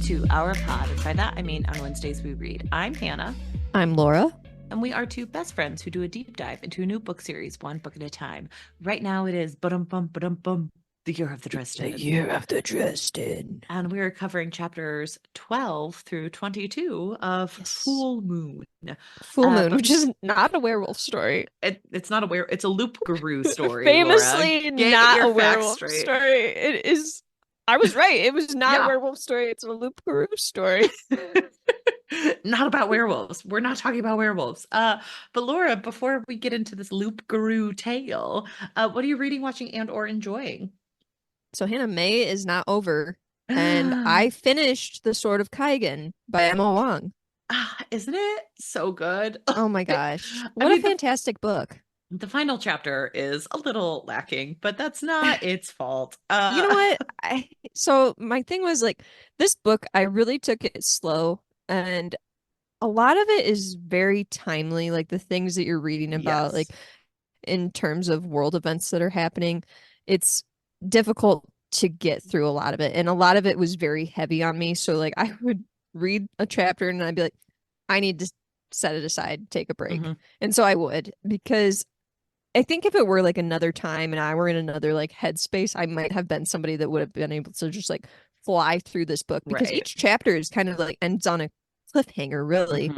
to our pod, and by that I mean on Wednesdays we read. I'm Hannah. I'm Laura. And we are two best friends who do a deep dive into a new book series, one book at a time. Right now it is The Year of the Dresden. The Year of the Dresden. And we are covering chapters 12 through 22 of Full Moon. Full Moon, which is not a werewolf story. It's not a werewolf. It's a Loup-Garou story. Famously Laura. not a werewolf story. It is. I was right. It was not a werewolf story. It's a Loup-Garou story. Not about werewolves. We're not talking about werewolves. But Laura, before we get into this Loup-Garou tale, what are you reading, watching, and or enjoying? So Hannah, May is not over, and I finished The Sword of Kaigen by Emma Wang. Isn't it so good? Oh my gosh. What a fantastic book. The final chapter is a little lacking, but that's not its fault. You know what? So my thing was like, this book, I really took it slow, and a lot of it is very timely, like the things that you're reading about, like in terms of world events that are happening. It's difficult to get through a lot of it, and a lot of it was very heavy on me. So like I would read a chapter and I'd be like, I need to set it aside, take a break. And so I would, because I think if it were like another time and I were in another like headspace, I might have been somebody that would have been able to just like fly through this book, because each chapter is kind of like ends on a cliffhanger, really.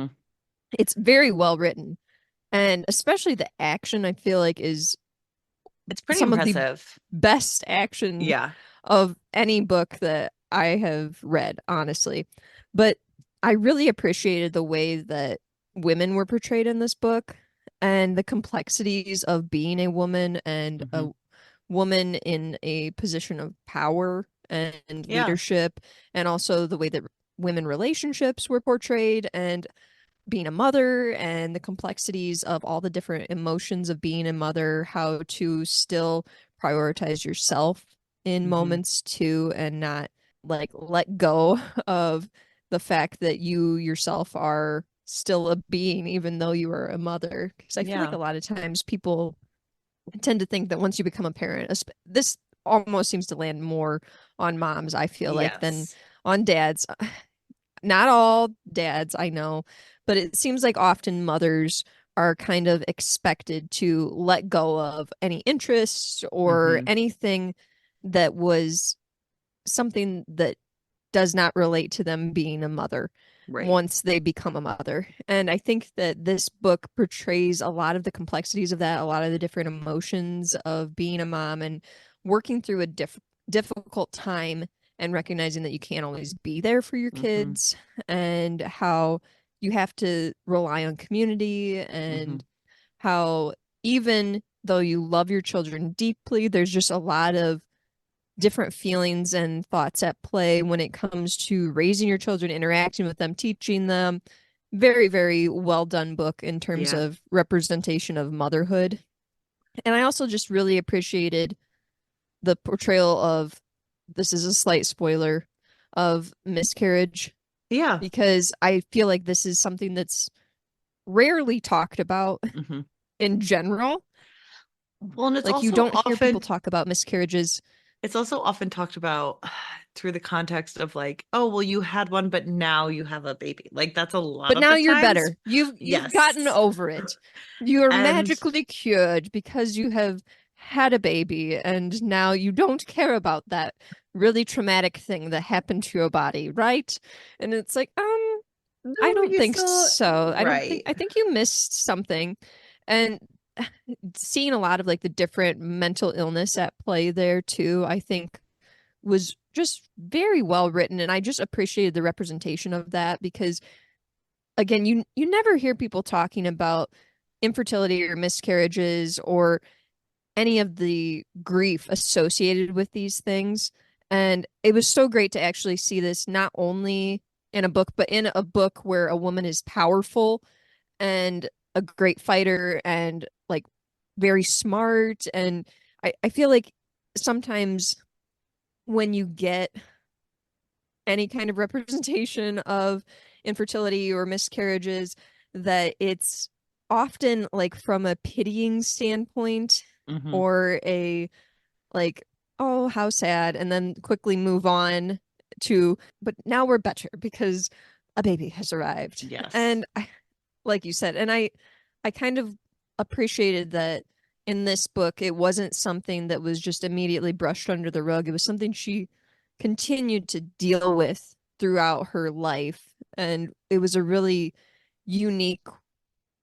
It's very well written, and especially the action, I feel like, is it's pretty some impressive. Of the best action of any book that I have read, honestly. But I really appreciated the way that women were portrayed in this book, and the complexities of being a woman and a woman in a position of power and leadership, and also the way that women relationships were portrayed, and being a mother, and the complexities of all the different emotions of being a mother, how to still prioritize yourself in moments too, and not like let go of the fact that you yourself are still a being, even though you are a mother. Because I feel like a lot of times people tend to think that once you become a parent, this almost seems to land more on moms, I feel like, than on dads. Not all dads, I know, but it seems like often mothers are kind of expected to let go of any interests or anything that was something that does not relate to them being a mother once they become a mother. And I think that this book portrays a lot of the complexities of that, a lot of the different emotions of being a mom and working through a difficult time, and recognizing that you can't always be there for your kids, and how you have to rely on community, and how even though you love your children deeply, there's just a lot of different feelings and thoughts at play when it comes to raising your children, interacting with them, teaching them. Very, very well done book in terms of representation of motherhood. And I also just really appreciated the portrayal of, this is a slight spoiler, of miscarriage. Because I feel like this is something that's rarely talked about in general. Well, and it's like, also you don't hear people talk about miscarriages. It's also often talked about through the context of like, oh, well, you had one, but now you have a baby. Like, that's a lot but of now the you're times. Better. You've gotten over it. You are magically cured because you have had a baby, and now you don't care about that really traumatic thing that happened to your body, right? And it's like, no, I don't think so. I think you missed something. And seeing a lot of like the different mental illness at play there too, I think was just very well written, and I just appreciated the representation of that, because again, you never hear people talking about infertility or miscarriages or any of the grief associated with these things. And it was so great to actually see this not only in a book, but in a book where a woman is powerful and a great fighter and like very smart. And I feel like sometimes when you get any kind of representation of infertility or miscarriages, that it's often like from a pitying standpoint, or a like, oh, how sad, and then quickly move on to, but now we're better because a baby has arrived. Yes. And like you said, and I kind of appreciated that in this book, it wasn't something that was just immediately brushed under the rug. It was something she continued to deal with throughout her life. And it was a really unique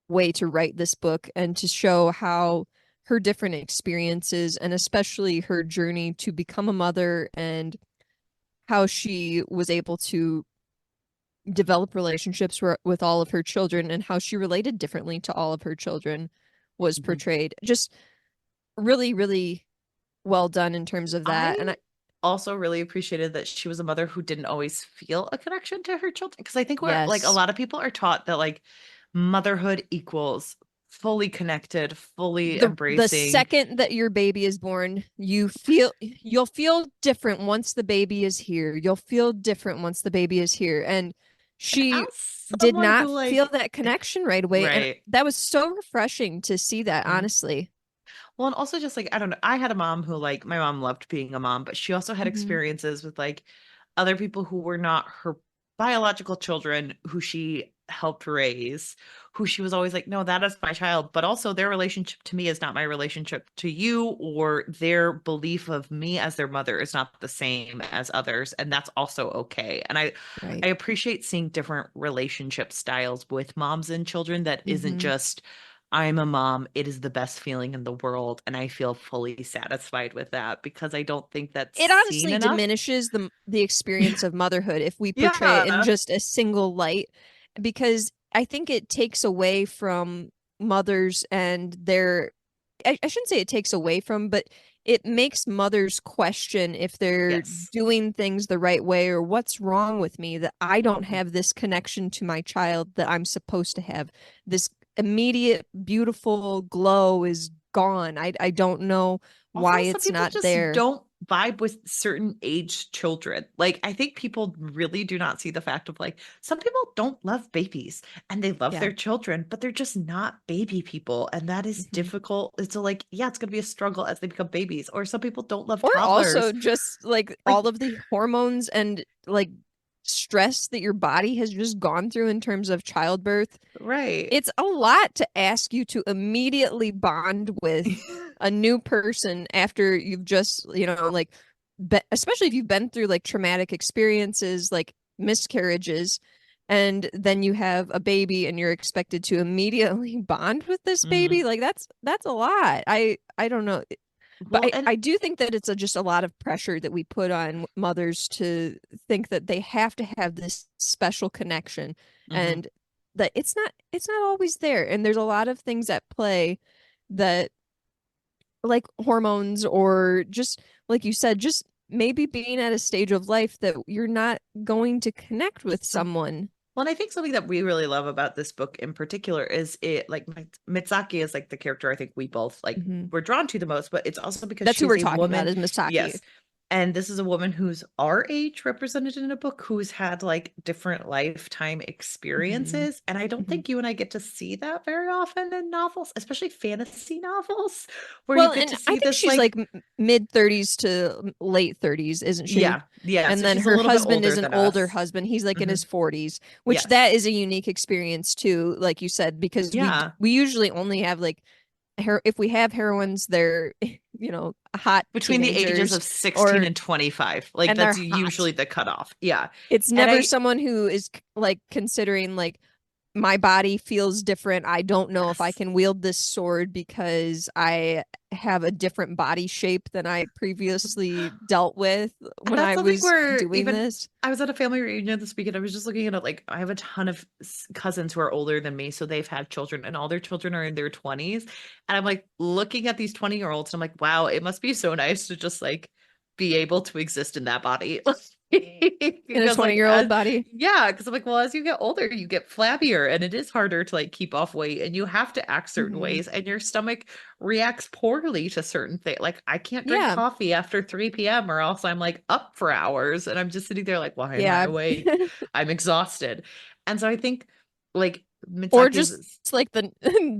way to write this book and to show how her different experiences and especially her journey to become a mother and how she was able to develop relationships with all of her children and how she related differently to all of her children was portrayed. Just really, really well done in terms of that. And I also really appreciated that she was a mother who didn't always feel a connection to her children. Because I think we're like a yes, lot of people are taught that like motherhood equals fully connected, fully the embracing. second that your baby is born, you'll feel different once the baby is here. You'll feel different once the baby is here. And And she as did someone who not feel like, that connection right away. And right. that was so refreshing to see that, Mhm. honestly. Well, and also just like, I don't know, I had a mom who like my mom loved being a mom, but she also had Mhm. experiences with like other people who were not her biological children who she helped raise, who she was always like, no, that is my child, but also their relationship to me is not my relationship to you, or their belief of me as their mother is not the same as others, and that's also okay. And I Right. appreciate seeing different relationship styles with moms and children that isn't Mhm. just I'm a mom. It is the best feeling in the world. And I feel fully satisfied with that because I don't think that's It seen honestly enough. diminishes the experience of motherhood if we portray it in Yeah. just a single light, because I think it takes away from mothers and their I shouldn't say it takes away from, but it makes mothers question if they're Yes. doing things the right way or what's wrong with me that I don't Mhm. have this connection to my child that I'm supposed to have. This immediate beautiful glow is gone. I don't know why Also, some it's people not just there. don't vibe with certain age children. Like, I think people really do not see the fact of like, some people don't love babies and they love Yeah. their children, but they're just not baby people. And that is Mhm. difficult. It's a, like, yeah, it's going to be a struggle as they become babies. Or some people don't love Or also toddlers. just like Like, all of the hormones and like stress that your body has just gone through in terms of childbirth. right. It's a lot to ask you to immediately bond with a new person after you've just, like, especially if you've been through like traumatic experiences, like miscarriages, and then you have a baby and you're expected to immediately bond with this baby. Mhm. Like that's a lot. I don't know. But Well, and I do think that it's just a lot of pressure that we put on mothers to think that they have to have this special connection mhm. and that it's not always there. And there's a lot of things at play that, like hormones or just like you said, just maybe being at a stage of life that you're not going to connect with Some someone. Well, and I think something that we really love about this book in particular is it like Mitsaki is like the character I think we both like Mhm. were drawn to the most, but it's also because That's who she's we're a talking about woman. is Misaki. Yes. And this is a woman who's our age represented in a book who's had like different lifetime Mhm. experiences. And I don't Mhm. think you and I get to see that very often in novels, especially fantasy novels, where you Well, get and to I see think this she's like, like mid 30s to late 30s, isn't she? yeah, yeah. And So then she's a her little bit husband older is an than older us. husband. He's like in Hmm. his 40s, which that Yes. is a unique experience too, like you said, because we Yeah. we usually only have like if we have heroines, they're hot Between the ages teenagers of 16 or and 25. Like and they're that's hot. usually the cutoff. Yeah. It's And never I someone who is like considering like my body feels different. I don't know if I yes. can wield this sword because I have a different body shape than I previously dealt with And when that's I something was where doing even this. I was at a family reunion this weekend. I was just looking at it like I have a ton of cousins who are older than me, so they've had children and all their children are in their 20s. And I'm like looking at these 20-year-olds and I'm like, wow, it must be so nice to just like be able to exist in that body. In a Because like 20-year-old as body. yeah, because I'm like, well, as you get older, you get flabbier and it is harder to like keep off weight and you have to act certain Hmm. ways and your stomach reacts poorly to certain things. Like I can't drink Yeah. coffee after 3 p.m. or else I'm like up for hours and I'm just sitting there like, why am I Yeah. awake? I'm exhausted. And so I think like Or Mitsaki's just like the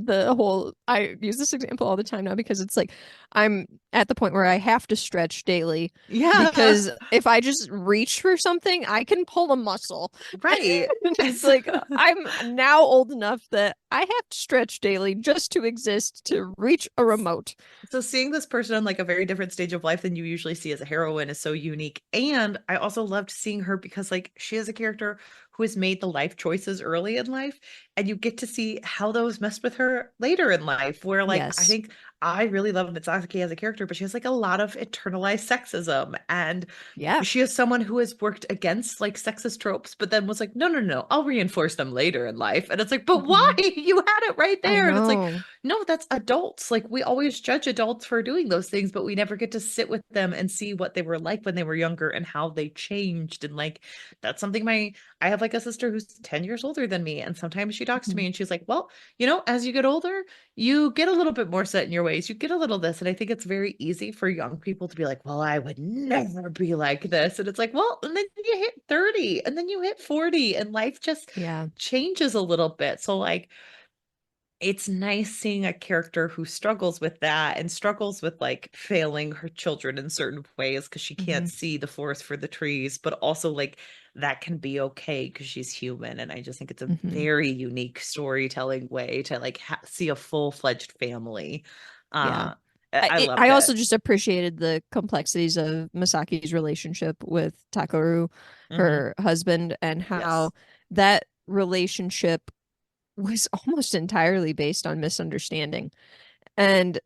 the whole I use this example all the time now because it's like I'm at the point where I have to stretch daily Yeah. because if I just reach for something, I can pull a muscle. Right. It's like I'm now old enough that I have to stretch daily just to exist to reach a remote. So seeing this person on like a very different stage of life than you usually see as a heroine is so unique. And I also loved seeing her because like she is a character who has made the life choices early in life, and you get to see how those messed with her later in life, where like I Yes. think I really love Mitsuki as a character, but she has like a lot of internalized sexism, and Yeah. she is someone who has worked against like sexist tropes, but then was like, no, no, no, I'll reinforce them later in life. And it's like, but why? Mhm. You had it right I there. And it's like, know. no, that's adults. Like we always judge adults for doing those things, but we never get to sit with them and see what they were like when they were younger and how they changed. And like that's something I have like a sister who's 10 years older than me. And sometimes she talks to me Mhm. and she's like, well, as you get older, you get a little bit more set in your ways. You get a little this. And I think it's very easy for young people to be like, well, I would never be like this. And it's like, well, and then you hit 30 and then you hit 40 and life just Yeah. changes a little bit. So like it's nice seeing a character who struggles with that and struggles with like failing her children in certain ways because she can't Mhm. see the forest for the trees, but also like that can be okay because she's human. And I just think it's a Mhm. very unique storytelling way to like see a full-fledged family. Yeah. Uh, I I loved also it. just appreciated the complexities of Masaki's relationship with Takeru, Hmm. her husband, and how Yes. that relationship was almost entirely based on misunderstanding. And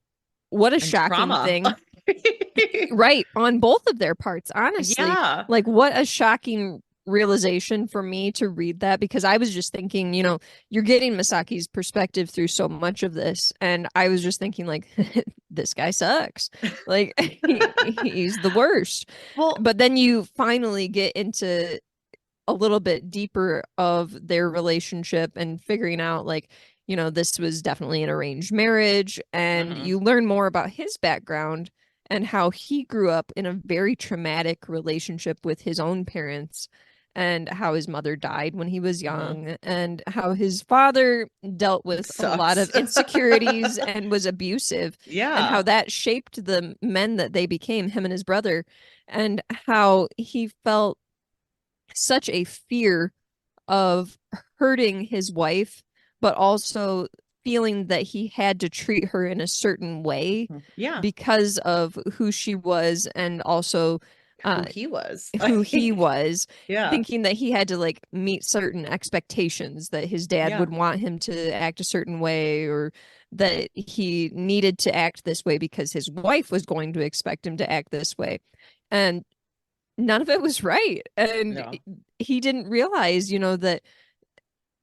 what a And shocking trauma. thing. Right, on both of their parts, honestly. Yeah. Like, what a shocking realization for me to read that because I was just thinking, you're getting Masaki's perspective through so much of this. And I was just thinking, like, this guy sucks. Like, he's the worst. Well, But then you finally get into a little bit deeper of their relationship and figuring out, like, this was definitely an arranged marriage. And mhm, you learn more about his background and how he grew up in a very traumatic relationship with his own parents and how his mother died when he was mhm. young and how his father dealt with a lot Sucks. of insecurities and was abusive and how Yeah. that shaped the men that they became, him and his brother, and how he felt such a fear of hurting his wife, but also feeling that he had to treat her in a certain way Yeah. because of who she was and also Who uh, he was. who he Like, was, yeah. thinking that he had to like meet certain expectations that his dad Yeah. would want him to act a certain way or that he needed to act this way because his wife was going to expect him to act this way. And none of it was right. And No. he didn't realize, that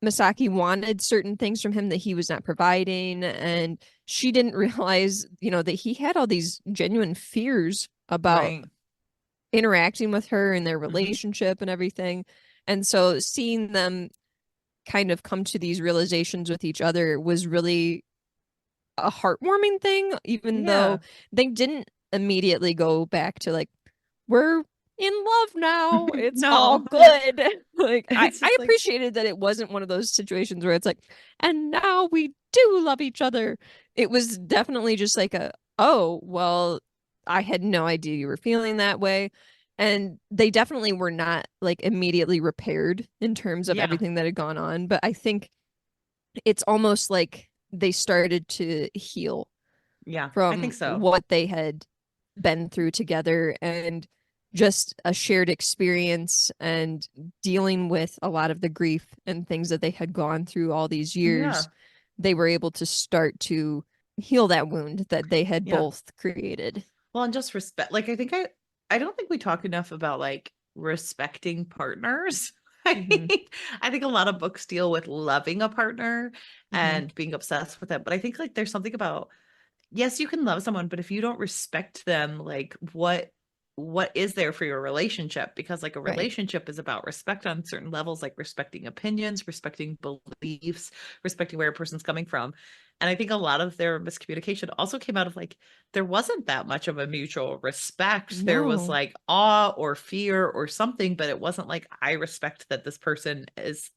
Masaki wanted certain things from him that he was not providing. And she didn't realize, that he had all these genuine fears about Right. interacting with her and their Hmm. relationship and everything. And so seeing them kind of come to these realizations with each other was really a heartwarming thing, even though Yeah. they didn't immediately go back to like, we're in love now. It's all No. good. Like It's I just like, appreciated that it wasn't one of those situations where it's like, and now we do love each other. It was definitely just like oh, well, I had no idea you were feeling that way. And they definitely were not like immediately repaired in terms of yeah. everything that had gone on. But I think it's almost like they started to heal Yeah. I think from so. what they had been through together and just a shared experience and dealing with a lot of the grief and things that they had gone through all these Yeah. years. They were able to start to heal that wound that they had Yeah. both created. Well, and just respect. Like, I don't think we talk enough about like respecting partners. Hmm. I think a lot of books deal with loving a partner Hmm. and being obsessed with it. But I think like there's something about, yes, you can love someone, but if you don't respect them, like what is there for your relationship? Because like a Right. relationship is about respect on certain levels, like respecting opinions, respecting beliefs, respecting where a person's coming from. And I think a lot of their miscommunication also came out of like there wasn't that much of a mutual respect. There was No. like awe or fear or something, but it wasn't like I respect that this person is,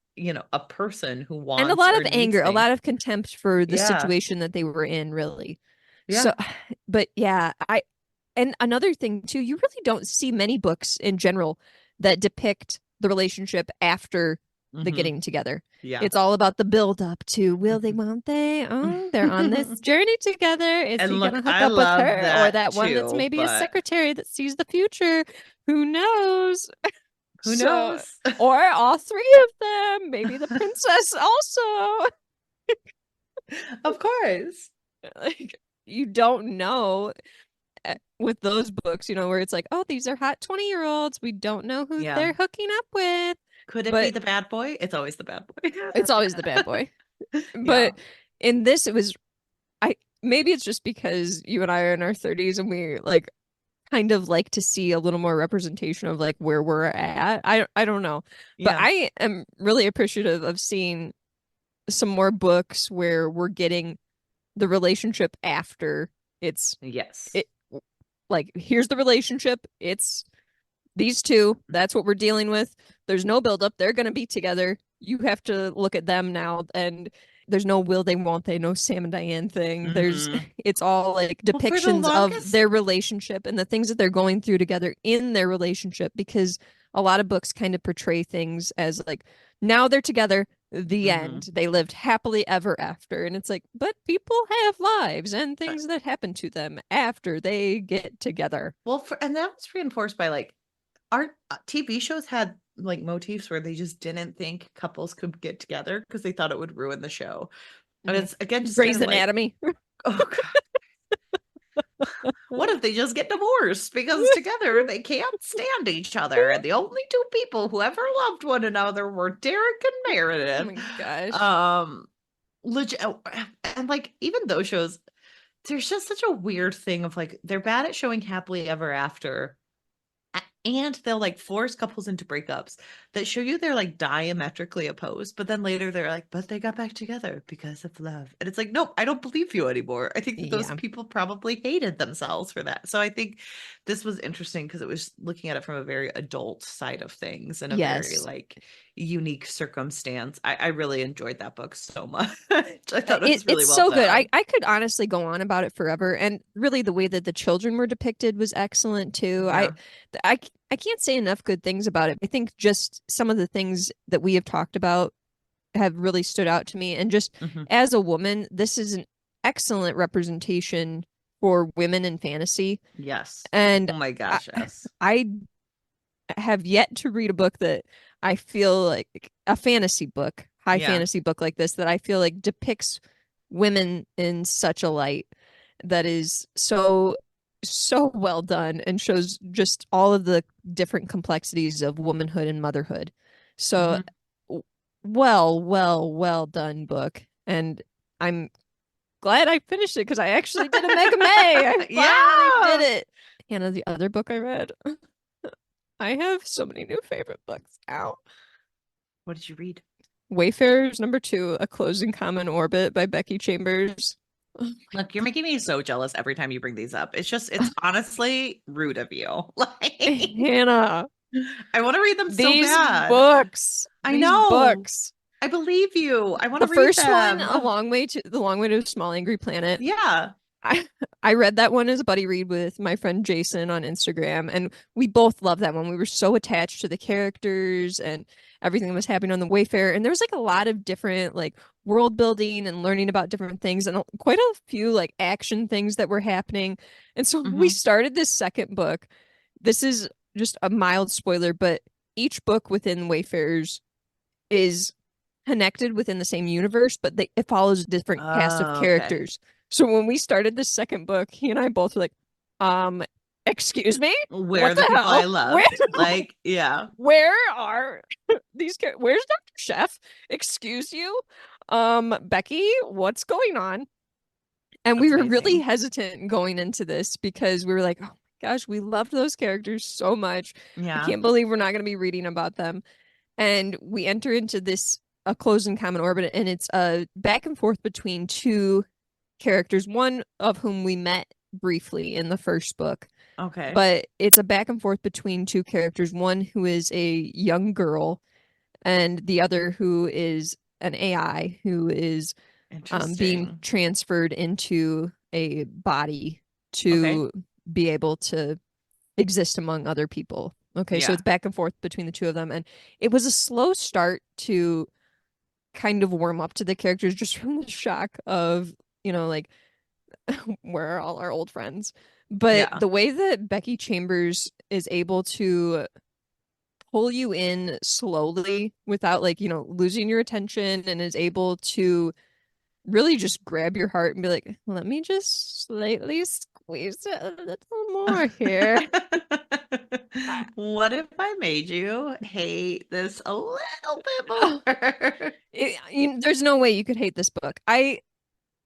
a person who And a wants lot or of needs anger, a things. lot of contempt for the Yeah. situation that they were in, really. So, but yeah, and another thing too, you really don't see many books in general that depict the relationship after the getting together. Yeah. It's all about the build up to will they, won't they? Oh, they're on this journey together. Is And he look, gonna hook I up with love her? Or that that one that's too, maybe a but secretary that sees the future? Who knows? who So, knows? or all three of them, maybe the princess also. Of course. Like, you don't know with those books, you know, where it's like, oh, these are hot 20-year-olds. We don't know who Yeah. they're hooking up with. Could it be But the bad boy? It's always the bad boy. it's always the bad boy. Yeah. But in this, it was, maybe it's just because you and I are in our 30s and we like kind of like to see a little more representation of like where we're at. I don't know. But Yeah. I am really appreciative of seeing some more books where we're getting the relationship after it's Yes. it like here's the relationship. It's these two. That's what we're dealing with. There's no buildup. They're gonna be together. You have to look at them now, and there's no will they, won't they, no Sam and Diane thing. There's it's all like Well, for the depictions of longest, their relationship and the things that they're going through together in their relationship, because a lot of books kind of portray things as like now they're together, the end. They lived happily ever after. And it's like, but people have lives and things that happen to them after they get together. well, and that was reinforced by like our TV shows had like motifs where they just didn't think couples could get together because they thought it would ruin the show. And it's again just Grey's kind of like, Anatomy. oh God, what if they just get divorced because together they can't stand each other, and the only two people who ever loved one another were Derek and Meredith. Oh my gosh. Legit, and like even those shows, there's just such a weird thing of like they're bad at showing happily ever after, and they'll like force couples into breakups that show you they're like diametrically opposed, but then later they're like, but they got back together because of love. And it's like, nope, I don't believe you anymore. I think that those people probably hated themselves for that. So I think this was interesting because it was looking at it from a very adult side of things and a very like unique circumstance. I really enjoyed that book so much. I thought it was really well so done. good. I could honestly go on about it forever. And really the way that the children were depicted was excellent too. I can't say enough good things about it. I think just some of the things that we have talked about have really stood out to me. And just as a woman, this is an excellent representation for women in fantasy. Yes. And oh my gosh, yes. I have yet to read a book that I feel like a fantasy book, high fantasy book like this, that I feel like depicts women in such a light that is so well done and shows just all of the different complexities of womanhood and motherhood. So well done book. And I'm glad I finished it because I actually did a Mega May. I finally did it. Hannah, the other book I read. I have so many new favorite books now. What did you read? Wayfarers #2, A Closing Common Orbit by Becky Chambers. Look, you're making me so jealous every time you bring these up. It's honestly rude of you. Like, Hannah, I want to read them so bad. Books. I know. Books. I believe you. I want to read the first them. one, The Long Way to a Small Angry Planet. Yeah. I read that one as a buddy read with my friend Jason on Instagram, and we both loved that one. We were so attached to the characters and everything that was happening on the Wayfarer, and there was like a lot of different like world building and learning about different things, and quite a few like action things that were happening. And so we started this second book. This is just a mild spoiler, but each book within Wayfarers is connected within the same universe, but it follows a different cast of characters. Okay. So when we started this second book, he and I both were like, excuse me? Where are the people I love? Like, yeah. Where are these characters? Where's Dr. Chef? Excuse you? Becky, what's going on? And we were really hesitant going into this because we were like, oh my gosh, we loved those characters so much. Yeah. I can't believe we're not going to be reading about them. And we enter into this A Closing Common Orbit, and it's a back and forth between two characters, one of whom we met briefly in the first book. Okay. But it's a back and forth between two characters, one who is a young girl and the other who is an AI who is being transferred into a body Okay. to be able to exist among other people. Okay, so Yeah. it's back and forth between the two of them. And it was a slow start to kind of warm up to the characters just from the shock of, like, where are all our old friends? But Yeah. the way that Becky Chambers is able to pull you in slowly without, like, losing your attention, and is able to really just grab your heart and be like, let me just slightly squeeze it a little more here. What if I made you hate this a little bit more? There's no way you could hate this book. I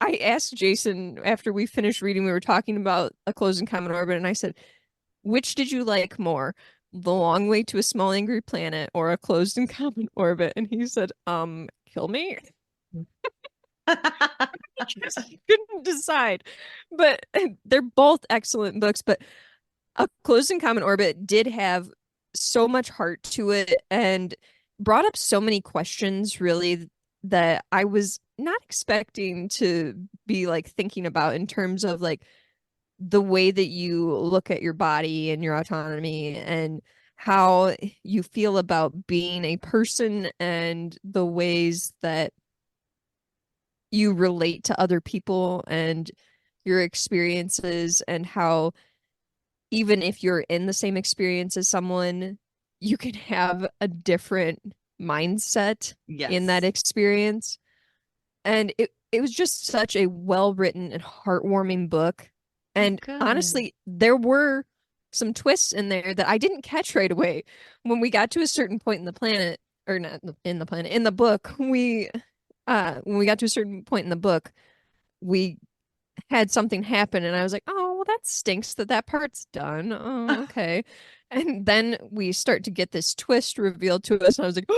asked Jason after we finished reading, we were talking about A Closed and Common Orbit, and I said, which did you like more? The Long Way to a Small Angry Planet or A Closed and Common Orbit? And he said, kill me. Just couldn't decide. But they're both excellent books, but A Closed and Common Orbit did have so much heart to it and brought up so many questions, really, that I was not expecting to be like thinking about in terms of like the way that you look at your body and your autonomy and how you feel about being a person and the ways that you relate to other people and your experiences, and how even if you're in the same experience as someone, you can have a different mindset in that Yes. experience. And it was just such a well-written and heartwarming book. Oh, And good. honestly, there were some twists in there that I didn't catch right away. When we got to a certain point in the planet, or not in the planet, in the book, when we got to a certain point in the book, we had something happen, and I was like, oh, well, that stinks that that part's done. Oh, okay. And then we start to get this twist revealed to us, and I was like,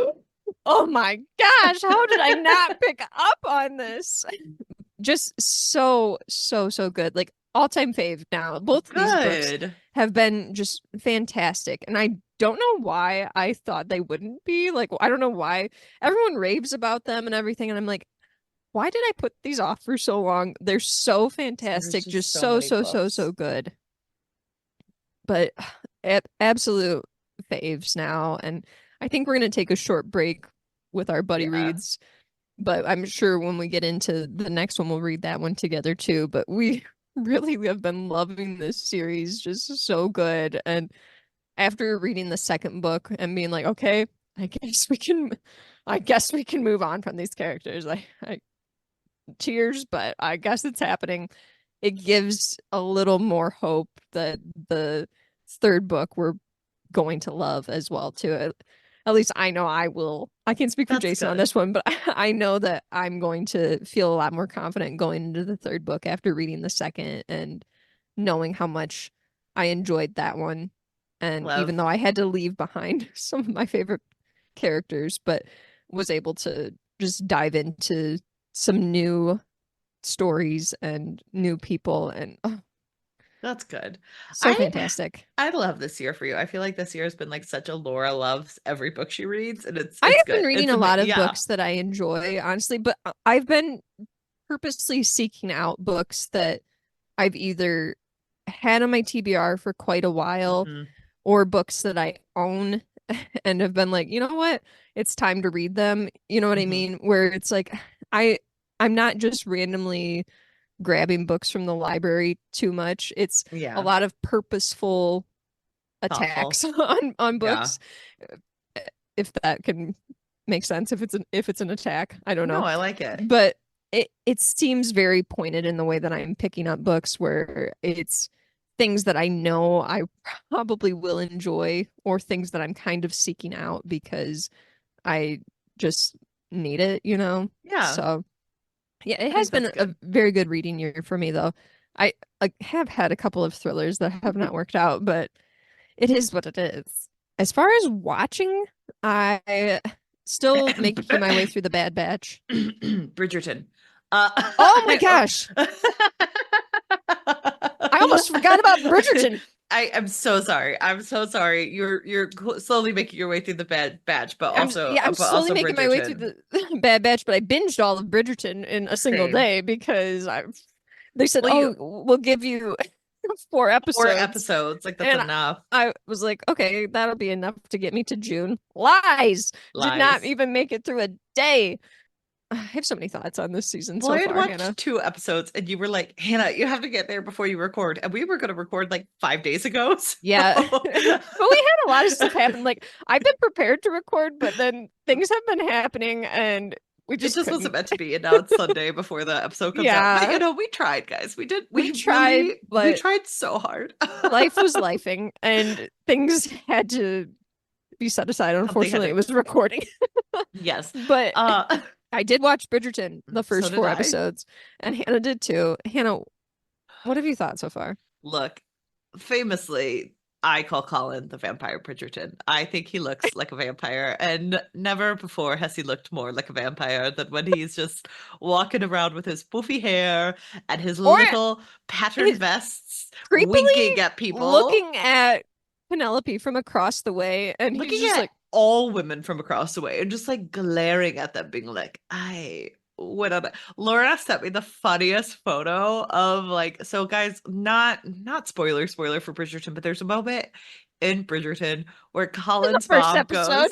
oh my gosh, how did I not pick up on this? Just so, so, so good. Like, all-time fave now. Both of these books Good. have been just fantastic. And I don't know why I thought they wouldn't be. Like, I don't know why everyone raves about them and everything. And I'm like, why did I put these off for so long? They're so There's fantastic, just just so so, many so, so, books. so good. But absolute faves now. And I think we're going to take a short break with our buddy Yeah. reads, but I'm sure when we get into the next one, we'll read that one together too. But we really have been loving this series, just so good. And after reading the second book and being like, okay, I guess we can move on from these characters. I tears, but I guess it's happening. It gives a little more hope that the third book we're going to love as well too. At least I know I will. I can't speak for That's Jason on good. this one, but I know that I'm going to feel a lot more confident going into the third book after reading the second and knowing how much I enjoyed that one. And even Love. though I had to leave behind some of my favorite characters, but was able to just dive into some new stories and new people, and That's good. so I fantastic. I love this year for you. I feel like this year has been like such a Laura loves every book she reads, and it's I it's have been good. reading It's a lot of yeah. books that I enjoy, honestly, but I've been purposely seeking out books that I've either had on my TBR for quite a while, Mhm. or books that I own and have been like, you know what? It's time to read them. You know what I Mhm. mean? Where it's like I I'm not just randomly grabbing books from the library too much. It's a Yeah. lot of purposeful Thoughtful. attacks on Yeah. books, if that can make sense. If it's an attack, I don't No, know, I like it. but it seems very pointed in the way that I'm picking up books, where it's things that I know I probably will enjoy, or things that I'm kind of seeking out because I just need it, Yeah. So yeah, it I has think been that's a good. very good reading year for me, though. I have had a couple of thrillers that have not worked out, but it is what it is. As far as watching, I still making my way through the Bad Batch. Bridgerton. Oh my gosh, I almost forgot about Bridgerton. I am so sorry. I'm so sorry. You're slowly making your way through the bad batch, I'm but slowly also making my way through Bridgerton. the Bad Batch, but I binged all of Bridgerton in a single Same. day because They said, Well, we'll give you 4 episodes. 4 episodes, like that's And enough. I was like, okay, that'll be enough to get me to June. Lies. Did not Lies. even make it through a day. I have so many thoughts on this season Well, so I had far, Hannah. watched 2 episodes and you were like, Hannah, you have to get there before you record. And we were going to record like 5 days ago. Yeah. So... But we had a lot of stuff happen. Like, I've been prepared to record, but then things have been happening and we It just just wasn't couldn't. meant to be. And now it's Sunday before the episode comes out. But Yeah. we tried, guys. We did. We We tried, really, we but tried so hard. life was lifing and things had to be set aside. Something had Unfortunately, to... it was recording. Yes. But Uh, I did watch Bridgerton, the so first did 4 I. episodes, and Hannah did too. Hannah, what have you thought so far? Look, famously, I call Colin the vampire Bridgerton. I think he looks like a vampire, and never before has he looked more like a vampire than when he's just walking around with his poofy hair and his Or little patterned his vests, creepily winking at people, looking at Penelope from across the way, and he's looking just at like, all women from across the way, and just like glaring at them, being like, I what on Laura sent me the funniest photo of like, so guys, not spoiler for Bridgerton, but there's a moment in Bridgerton where in the Colin's first mom episode. goes,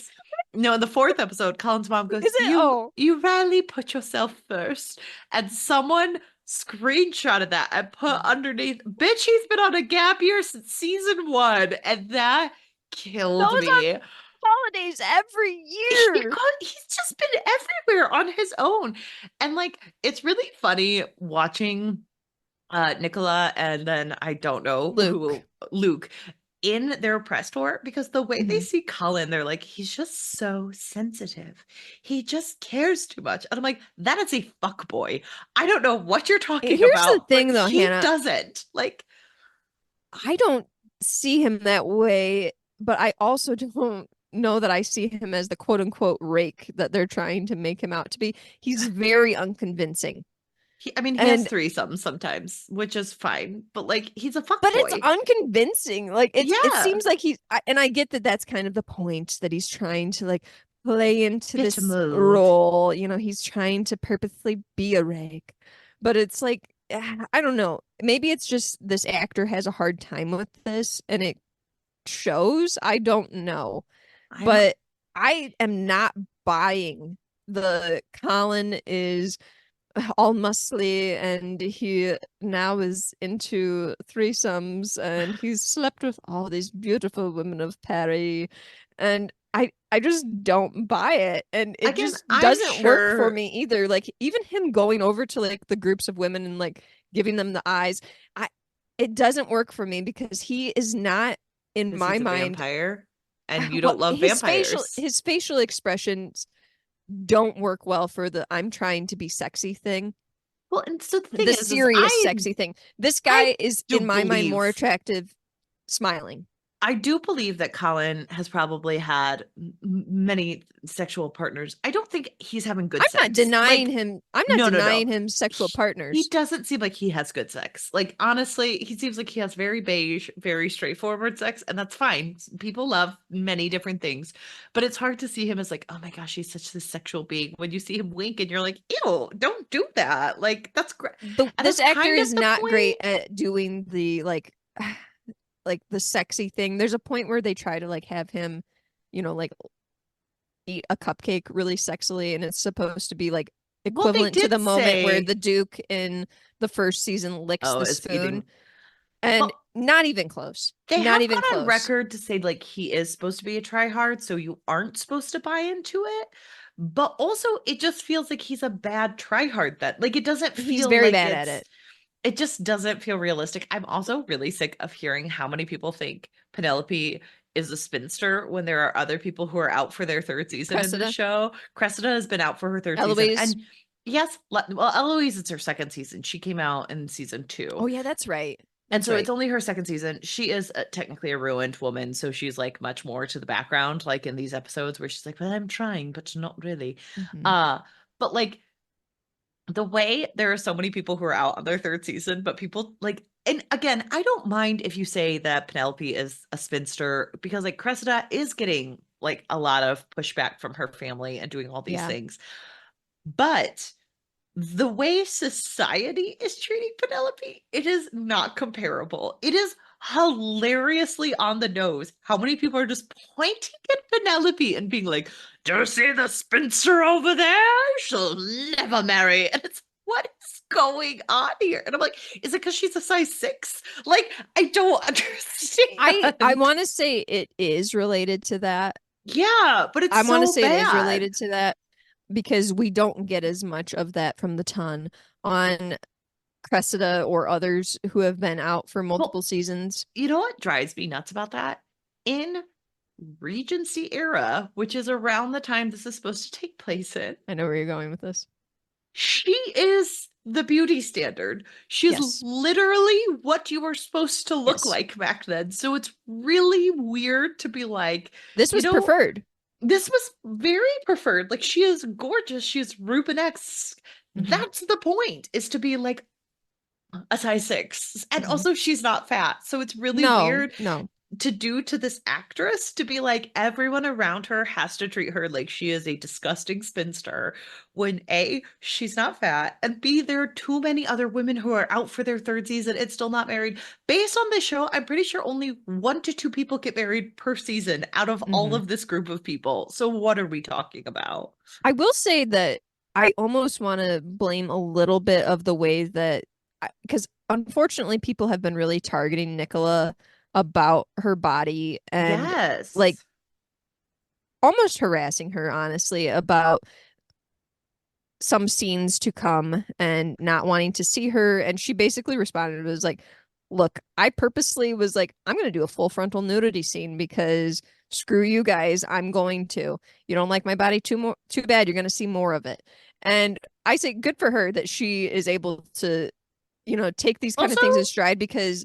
no, in the 4th episode, Colin's mom Is goes, it? you Oh, you rarely put yourself first. And someone screenshotted that and put underneath, bitch, he's been on a gap year since season 1. And that goes killed on me. holidays every year. He's just been everywhere on his own. And like, it's really funny watching Nicola and then I don't know who, Luke. Luke, in their press tour, because the way they Mhm. see Colin, they're like, he's just so sensitive. He just cares too much. And I'm like, that is a fuck boy. I don't know what you're talking Here's the about, but thing though, he Hannah. doesn't. Like, I don't see him that way, but I also don't know that I see him as the quote unquote rake that they're trying to make him out to be. He's very unconvincing. I mean, he has And threesomes sometimes, which is fine, but like, he's a fuck but it's boy. unconvincing. Like it Yeah. seems like and I get that that's kind of the point that he's trying to like play into Get a this mood. role. You know, he's trying to purposely be a rake. But it's like I don't know. Maybe it's just this actor has a hard time with this and it shows. I don't know. I'm But I am not buying the Colin is all muscly and he now is into threesomes and he's slept with all these beautiful women of Paris and I just don't buy it and it again, just I'm doesn't work for sure me either. Like even him going over to like the groups of women and like giving them the eyes, I it doesn't work for me because he is not in because my he's a mind. vampire and you Well, don't love vampires. his facial expressions don't work well for the I'm trying to be sexy thing, Well, and so the thing the is serious sexy thing. This I guy is do in my mind more believe attractive smiling. I do believe that Colin has probably had many sexual partners. I don't think he's having good I'm not sex. denying Like, him. I'm not no. denying him sexual He partners. doesn't seem like he has good sex. Like, honestly, he seems like he has very beige, very straightforward sex, and that's fine. People love many different things, but it's hard to see him as like, oh my gosh, he's such a sexual being. When you see him wink and you're like, ew, don't do that. Like, that's great. And This that's actor kind of is the not great point. at doing the like the sexy thing. There's a point where they try to like have him, like eat a cupcake really sexily, and it's supposed to be like Well, they equivalent to the did moment where the say, Duke in the first season licks oh, the is spoon, eating. and Well, not even close. they Not have even gone on close. record to say like he is supposed to be a tryhard, so you aren't supposed to buy into it. But also, it just feels like he's a bad tryhard. That like it doesn't He's feel very like bad at it. it just doesn't feel realistic. I'm also really sick of hearing how many people think Penelope is a spinster when there are other people who are out for their third season in the Cressida, show. Cressida has been out for her third season. Eloise. And yes, well, Eloise, it's her second season. She came out in season 2. Oh yeah, that's right. And That's so it's right. only her second season. She is technically a ruined woman. So she's like much more to the background, like in these episodes where she's like, well, I'm trying, but not really. Mm-hmm. Uh, but like the way there are so many people who are out on their third season, but people like, and again, I don't mind if you say that Penelope is a spinster because like Cressida is getting like a lot of pushback from her family and doing all these Yeah. things. But the way society is treating Penelope, it is not comparable. It is hilariously on the nose how many people are just pointing at Penelope and being like, "Do you see the spinster over there? She'll never marry." And it's, what is going on here? And I'm like, is it because she's a size 6? Like, I don't understand. I want to say it is related to that. Yeah, but it's I want to so say it is bad. related to that because we don't get as much of that from the ton on Cressida or others who have been out for multiple Well, seasons. you know what drives me nuts about that? In Regency era, which is around the time this is supposed to take place in, I know where you're going with this. she is the beauty standard. She's Yes. literally what you were supposed to look Yes. like back then. So it's really weird to be like, This was preferred. This was very preferred. Like, she is gorgeous. She's Rubenesque. That's the point, is to be like a size 6. And also she's not fat. So it's really weird No. to do to this actress to be like, everyone around her has to treat her like she is a disgusting spinster when A, she's not fat, and B, there are too many other women who are out for their 3rd season and still not married. Based on this show, I'm pretty sure only 1 to 2 people get married per season out of all of this group of people. So what are we talking about? I will say that I almost want to blame a little bit of the way that, because unfortunately people have been really targeting Nicola about her body and like almost harassing her, honestly, about some scenes to come and not wanting to see her. And she basically responded, was like, look, I purposely was like, I'm going to do a full frontal nudity scene because screw you guys, I'm going to. You don't like my body too bad, you're going to see more of it. And I say good for her that she is able to, take these kind of things in stride, because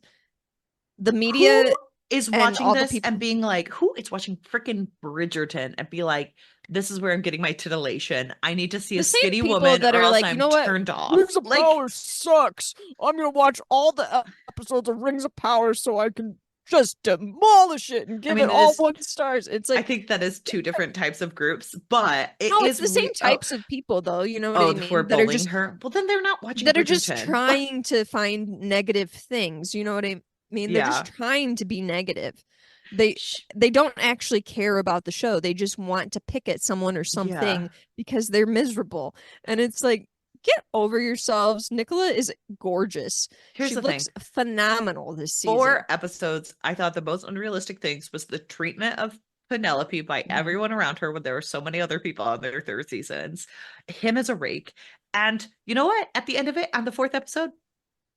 the media who is watching this and being like, who is watching freaking Bridgerton and be like, this is where I'm getting my titillation. I need to see a skinny woman that or are else like, I'm you know what? turned off. Rings of Power sucks. I'm going to watch all the episodes of Rings of Power so I can just demolish it and give it all 1 stars. It's like, I think that is 2 different types of groups, but it's the same types of people, though. You know what I mean? Who are bullying her. Well, then they're not watching. That are just trying to find negative things. You know what I mean? They're just trying to be negative. They don't actually care about the show. They just want to pick at someone or something because they're miserable. And it's like, get over yourselves. Nicola is gorgeous. She looks phenomenal this season. 4 episodes, I thought the most unrealistic things was the treatment of Penelope by everyone around her when there were so many other people on their 3rd seasons. Him as a rake. And you know what? At the end of it, on the 4th episode,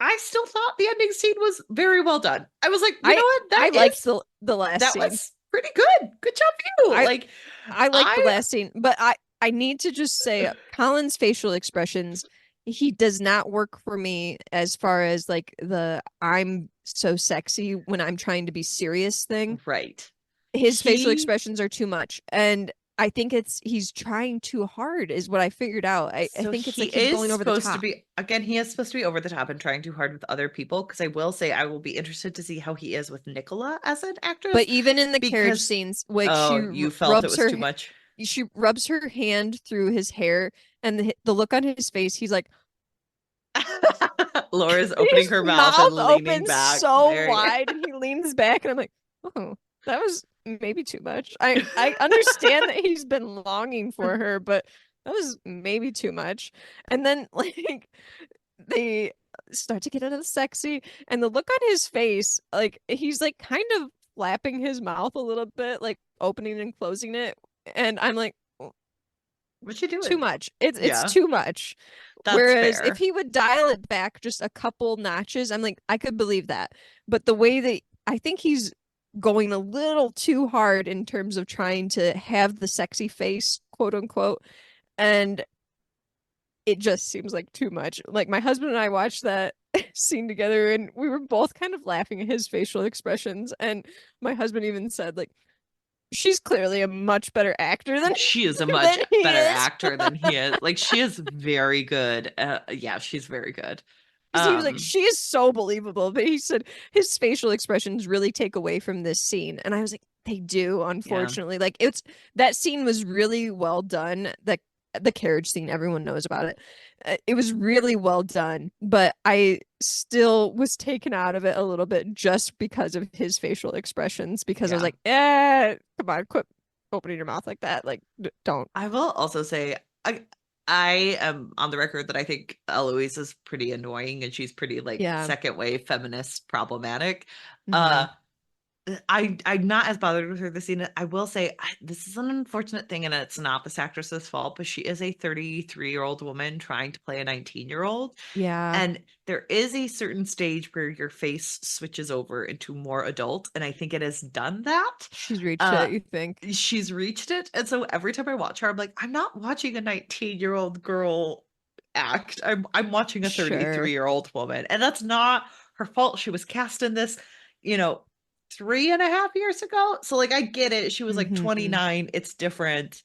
I still thought the ending scene was very well done. I was like, you know what? I liked the last scene. That was pretty good. Good job, you. I like the last scene, but I need to just say Colin's facial expressions, he does not work for me as far as like the I'm so sexy when I'm trying to be serious thing. Right. His facial expressions are too much. And I think he's trying too hard is what I figured out. I think it's like he's going over the top. He is supposed to be over the top and trying too hard with other people. Because I will say I will be interested to see how he is with Nicola as an actress. But even in the carriage scenes, like you felt it was too much. She rubs her hand through his hair, and the look on his face, he's like, Laura's opening her mouth and leaning back so wide, and he leans back, and I'm like, oh, that was maybe too much. I understand that he's been longing for her, but that was maybe too much. And then like they start to get into the sexy, and the look on his face, like he's like kind of flapping his mouth a little bit, like opening and closing it, and I'm like, what you doing? Too much. It's too much. That's Whereas fair. if he would dial it back just a couple notches, I'm like, I could believe that. But the way that I think he's going a little too hard in terms of trying to have the sexy face, quote unquote, and it just seems like too much. Like my husband and I watched that scene together, and we were both kind of laughing at his facial expressions. And my husband even said, like, she's clearly a much better actor than she is a much better actor than he is. Like, she is very good. Yeah, she's very good. He was like, she is so believable. But he said his facial expressions really take away from this scene. And I was like, they do, unfortunately. Like, that scene was really well done. That the carriage scene, everyone knows about it. It was really well done, but I still was taken out of it a little bit just because of his facial expressions, because I was like, come on, quit opening your mouth like that. Like, don't. I will also say, I am on the record that I think Eloise is pretty annoying and she's pretty like second wave feminist problematic. I'm not as bothered with her this scene. I will say this is an unfortunate thing, and it's not this actress's fault, but she is a 33-year-old woman trying to play a 19-year-old. Yeah. And there is a certain stage where your face switches over into more adult, and I think it has done that. She's reached it, you think? She's reached it. And so every time I watch her, I'm like, I'm not watching a 19-year-old girl act. I'm watching a 33-year-old woman. And that's not her fault. She was cast in this, 3.5 years ago. So like I get it. She was like 29. It's different,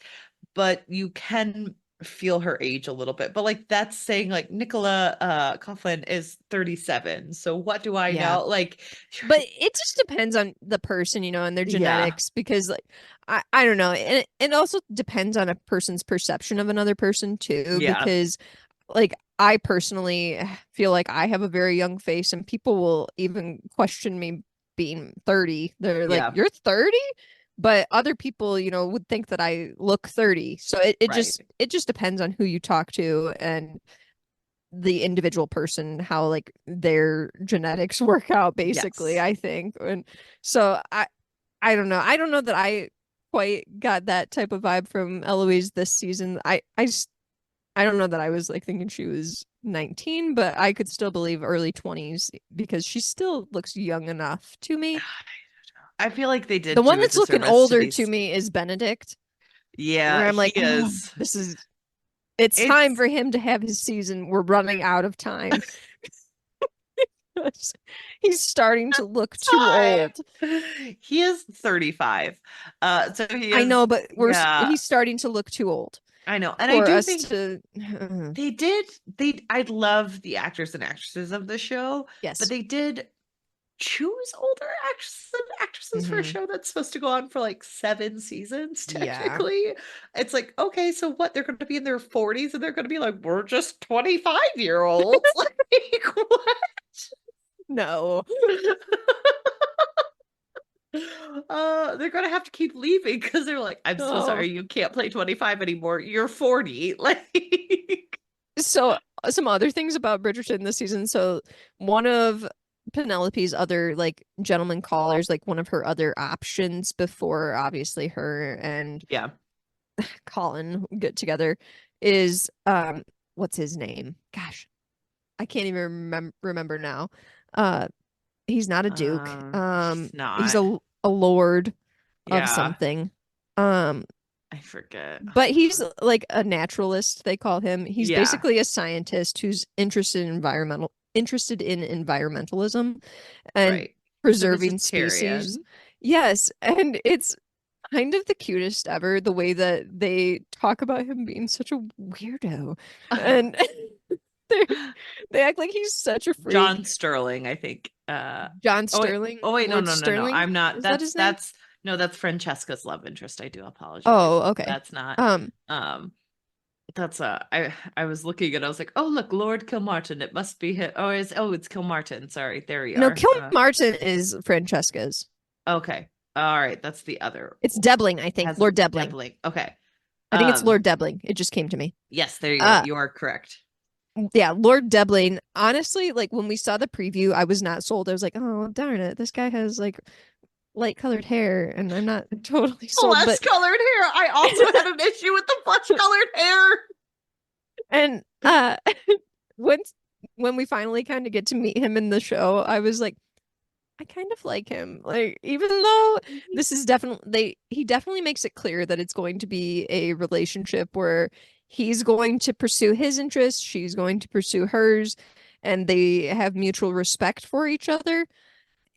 but you can feel her age a little bit. But like that's saying like Nicola Coughlan is 37. So what do I know? Like, but it just depends on the person, and their genetics, because like I don't know. And it also depends on a person's perception of another person too, because like I personally feel like I have a very young face, and people will even question me being 30. They're like, you're 30? But other people, would think that I look 30. So it just depends on who you talk to and the individual person, how like their genetics work out, basically. I think. And so I don't know. I don't know that I quite got that type of vibe from Eloise this season. I don't know that I was like thinking she was 19, but I could still believe early 20s because she still looks young enough to me. I feel like they did. The one that's looking older to me is Benedict. Yeah, where I'm like, he is. It's time for him to have his season. We're running out of time. He's starting to look too old. He is 35. So he is, I know, but he's starting to look too old. I know. And I do think I love the actors and actresses of the show. Yes. But they did choose older actresses for a show that's supposed to go on for like 7 seasons, technically. It's like, okay, so what? They're going to be in their 40s and they're going to be like, we're just 25-year-olds. Like, what? No. They're gonna have to keep leaving because they're like, I'm so sorry, you can't play 25 anymore. You're 40. Like, so some other things about Bridgerton this season. So one of Penelope's other like gentleman callers, like one of her other options before obviously her and Colin get together, is what's his name? Gosh, I can't even remember now. He's not a duke. He's a lord of something. I forget. But he's like a naturalist, they call him. He's basically a scientist who's interested in environmentalism and preserving species. Yes, and it's kind of the cutest ever, the way that they talk about him being such a weirdo. And they act like he's such a freak. John Sterling, I think. John Sterling. Oh wait, Lord no. Sterling? I'm not. Is That's that his name? no, that's Francesca's love interest. I do apologize. Oh, okay. That's not. That's I was looking and I was like, oh look, Lord Kilmartin. It must be him. It's Kilmartin. Sorry, there we are. No, Kilmartin is Francesca's. Okay, all right, that's the other. It's Debling, I think. Lord Debling. Okay, I think it's Lord Debling. It just came to me. Yes, there you go. You are correct. Yeah, Lord Debling. Honestly, like when we saw the preview, I was not sold. I was like, oh darn it, this guy has like light colored hair, and I'm not totally sold. Flesh colored hair. I also had an issue with the flesh colored hair. And when we finally kind of get to meet him in the show, I was like, I kind of like him. Like, even though this is he definitely makes it clear that it's going to be a relationship where he's going to pursue his interests, she's going to pursue hers, and they have mutual respect for each other.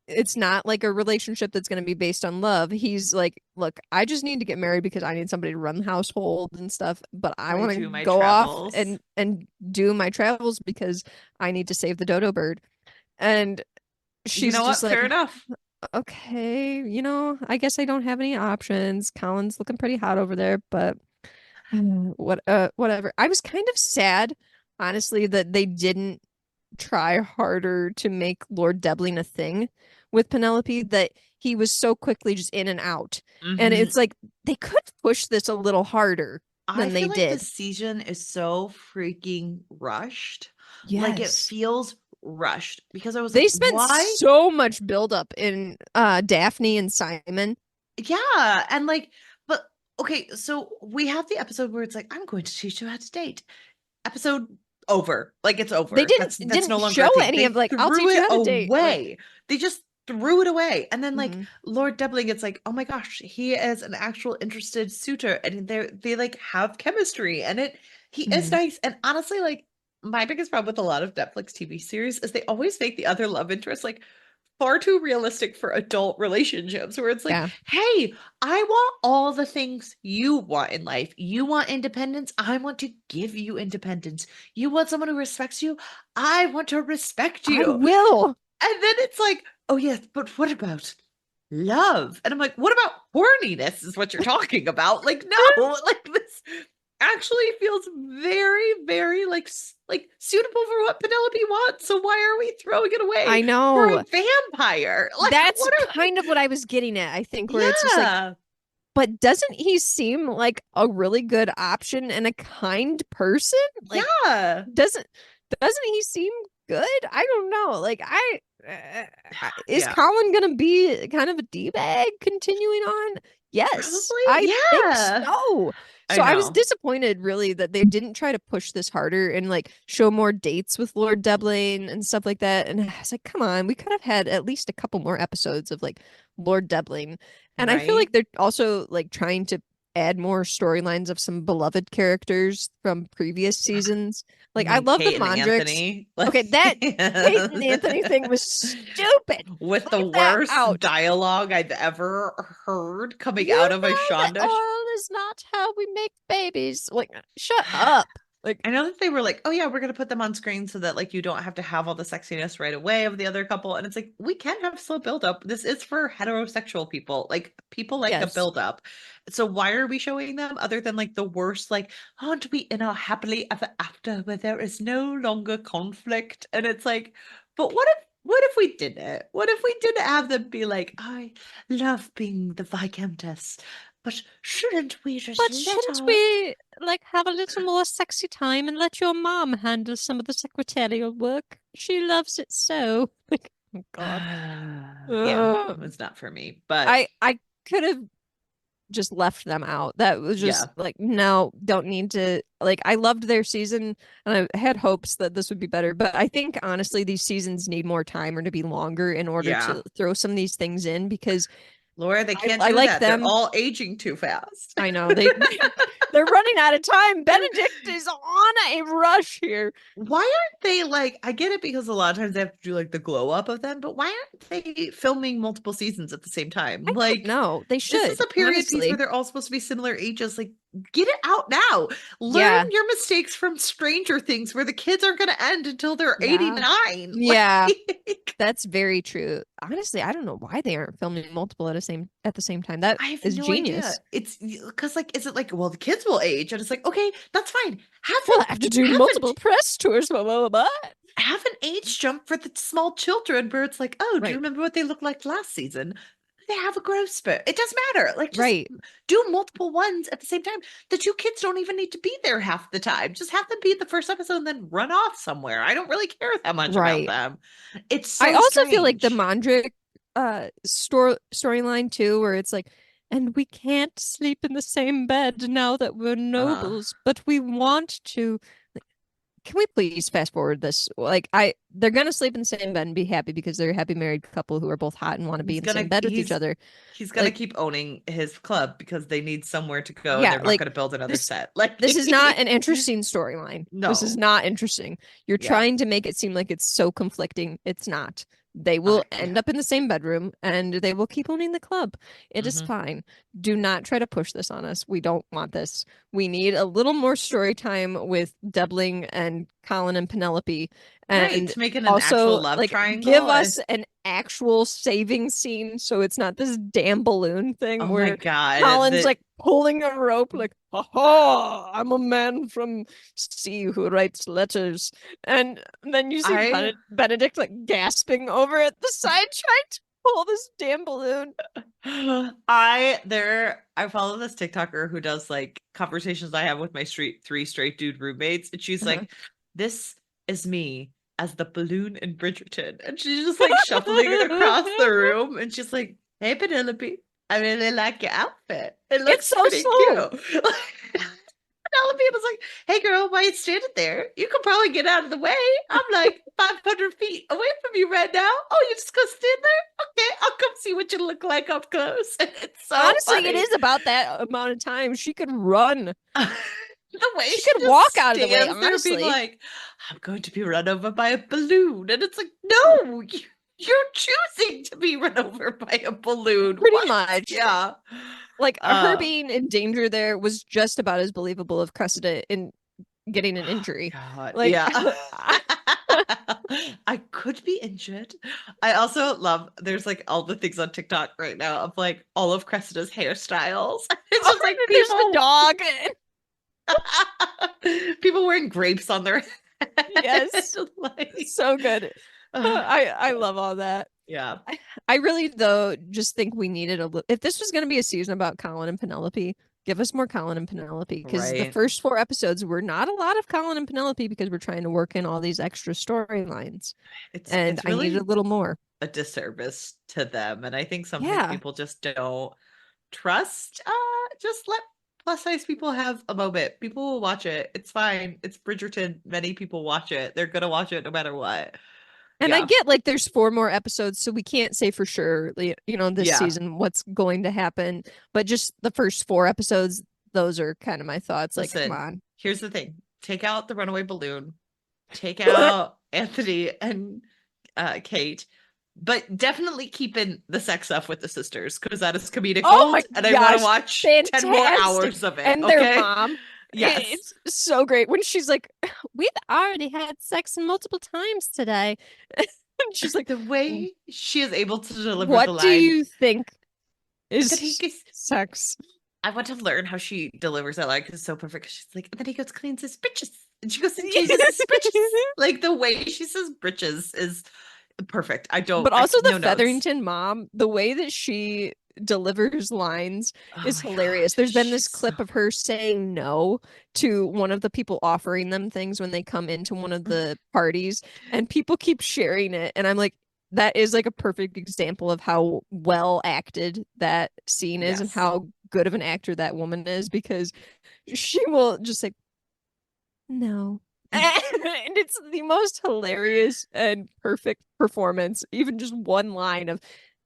It's not like a relationship that's going to be based on love. He's like, look, I just need to get married because I need somebody to run the household and stuff, but I want to go off and do my travels because I need to save the dodo bird. And she's just like, fair enough. Okay, I guess I don't have any options. Colin's looking pretty hot over there, but Whatever. I was kind of sad, honestly, that they didn't try harder to make Lord Debling a thing with Penelope, that he was so quickly just in and out. And Mm-hmm. it's like they could push this a little harder I than they feel like did. this season is so freaking rushed. Like it Yes. feels rushed because I was like, They spent why? so much buildup in Daphne and Simon. Yeah. And like, but okay, so we have the episode where it's like, I'm going to teach you how to date. Episode over. Like it's They over. didn't That's no didn't longer show a thing. any of They like, I'll threw teach you it how to date. Like, away. They just threw it away. And then like mhm, Lord Debling, it's like, oh my gosh, he is an actual interested suitor. And they like have chemistry and he is mhm. nice. And honestly, like my biggest problem with a lot of Netflix TV series is they always make the other love interest like far too realistic for adult relationships where it's like, Yeah. hey, I want all the things you want in life. You want independence. I want to give you independence. You want someone who respects you. I want to respect I you. will. And then it's like, oh, yes, but what about love? And I'm like, what about horniness is what you're talking about? Like, no, like this actually feels very, very like suitable for what Penelope wants. So why are we throwing it away I for know. a vampire? Like, That's what are kind of what I was getting at, I think, where it's just like, yeah. but doesn't he seem like a really good option and a kind person? Like, Yeah. doesn't doesn't he seem good? I don't know. Like, is Yeah. Colin gonna be kind of a d-bag continuing on? Yes, Probably. I think Yeah. so. I So I was know. disappointed, really, that they didn't try to push this harder and like show more dates with Lord Deblaine and stuff like that. And I was like, come on, we could have had at least a couple more episodes of like Lord Deblaine. And I feel Right. like they're also like trying to add more storylines of some beloved characters from previous seasons. You Like, I mean love the Kate and Mondricks. Anthony? Okay, that Kate and Like Anthony thing was stupid. with the Leave that worst out. dialogue I've ever heard coming You out of a know that Shonda. oil is not how we make babies. Like, shut up. Like, I know that they were like, oh yeah, we're gonna put them on screen so that like you don't have to have all the sexiness right away of the other couple. And it's like, we can have slow build up. This is for heterosexual people. Like people like a yes. build up. So why are we showing them other than like the worst, like, aren't we in a happily ever after where there is no longer conflict? And it's like, but what if we did it? What if we did have them be like, I love being the Viscountess, but shouldn't we just But let shouldn't our we like have a little more sexy time and let your mom handle some of the secretarial work? She loves it so. Like, oh God. Yeah, Ugh. it was not for me, but I could have just left them out. That was yeah, just like, no, don't need to. Like, I loved their season and I had hopes that this would be better. But I think honestly, these seasons need more time or to be longer in order yeah. to throw some of these things in because Laura, they can't I do like that. They're them. all aging too fast. I know they're running out of time. Benedict is on a rush here. Why aren't they like, I get it because a lot of times they have to do like the glow up of them, but why aren't they filming multiple seasons at the same time? I don't Like, know. They this is should, a period piece where honestly. they're all supposed to be similar ages. Like, get it out now. Learn Yeah. your mistakes from Stranger Things, where the kids aren't going to end until they're Yeah. 89. Yeah. Like, That's very true. Honestly, I don't know why they aren't filming multiple at the same time. That I have is no idea. genius. It's because like, is it like, well, the kids will age, and it's like, okay, that's fine. Have We'll an have to do have multiple press tours. Blah, blah, blah, blah. have an age jump for the small children where it's like, oh, do you Right. remember what they looked like last season? They have a growth spurt. It doesn't matter. Like, just Right. do multiple ones at the same time. The two kids don't even need to be there half the time. Just have them be in the first episode and then run off somewhere. I don't really care that much about Right. them. It's I so also feel like the strange. Mondrick storyline too, where it's like, and we can't sleep in the same bed now that we're Uh, nobles, but we want to. Like, can we please fast forward this? Like, they're gonna sleep in the same bed and be happy because they're a happy married couple who are both hot and want to be he's in the same gonna bed with each he's other. he's gonna Like, keep owning his club because they need somewhere to go and yeah, they're not like gonna build another this set. Like this is not an interesting storyline. This is no. not interesting. You're Yeah. trying to make it seem like it's so conflicting. It's not. They will end Yeah. up in the same bedroom and they will keep owning the club. It is Hmm. fine. Do not try to push this on us. We don't want this. We need a little more story time with Debling and Colin and Penelope. Right, And to make it an actual also, love like, give triangle. us an actual saving scene, so it's not this damn balloon thing Oh my where God. Colin's like pulling a rope, like, ha ha, I'm a man from sea who writes letters. And then you see I Benedict like gasping over at the side trying to pull this damn balloon. I follow this TikToker who does like conversations I have with my three straight dude roommates, and she's like, "This is me as the balloon in Bridgerton," and she's just like shuffling across the room, and she's like, "Hey Penelope, I really like your outfit. It looks It's so pretty slow. cute." Penelope was like, "Hey girl, why you standing there? You could probably get out of the way. I'm like 500 feet away from you right now. Oh, you just gonna stand there? Okay, I'll come see what you look like up close." It's so Honestly, it funny. is about that amount of time. She could run. The way She she could just walk out of the way, stands there being honestly. like, "I'm going to be run over by a balloon." And it's like, no, you're choosing to be run over by a balloon. Pretty What? much. Yeah. Like, her being in danger there was just about as believable of Cressida in getting an injury. God, Like, yeah. I could be injured. I also love there's like all the things on TikTok right now of like all of Cressida's hairstyles. It's just like there's the people dog. people wearing grapes on their head. Yes. Like, So good. I love all that. yeah. I really, though, just think we needed a little. If this was going to be a season about Colin and Penelope, give us more Colin and Penelope, because the Right. first 4 episodes were not a lot of Colin and Penelope because we're trying to work in all these extra storylines, and It's I needed really a little more. a disservice to them. And I think sometimes Yeah. people just don't trust. Just let plus size people have a moment. People will watch it. It's fine. It's Bridgerton. Many people watch it. They're gonna watch it no matter what. And I Yeah. get, like, there's 4 more episodes, so we can't say for sure, this Yeah. season what's going to happen. But just the first 4 episodes, those are kind of my thoughts. Like, come Listen, on. here's the thing. Take out the runaway balloon. Take out Anthony and Kate, but definitely keep in the sex stuff with the sisters because that is comedic Oh my gold, and I want to gosh, watch 10 more fantastic. hours of it. And their Okay. mom. Yes. It's so great when she's like, we've already had sex multiple times today. And she's like, The way she is able to deliver the what do line. you think And then is sex? I want to learn how she delivers that line because it's so perfect. She's like, and then he goes cleans his britches, and she goes and changes his britches. Like the way she says britches is perfect. But also the No notes. Featherington mom, the way that she delivers lines Oh is my God. hilarious. There's been She's this so clip of her saying no to one of the people offering them things when they come into one of the parties, and people keep sharing it. And I'm like, that is like a perfect example of how well acted that scene is and yes. how good of an actor that woman is, because she will just like, no. And it's the most hilarious and perfect performance. Even just one line of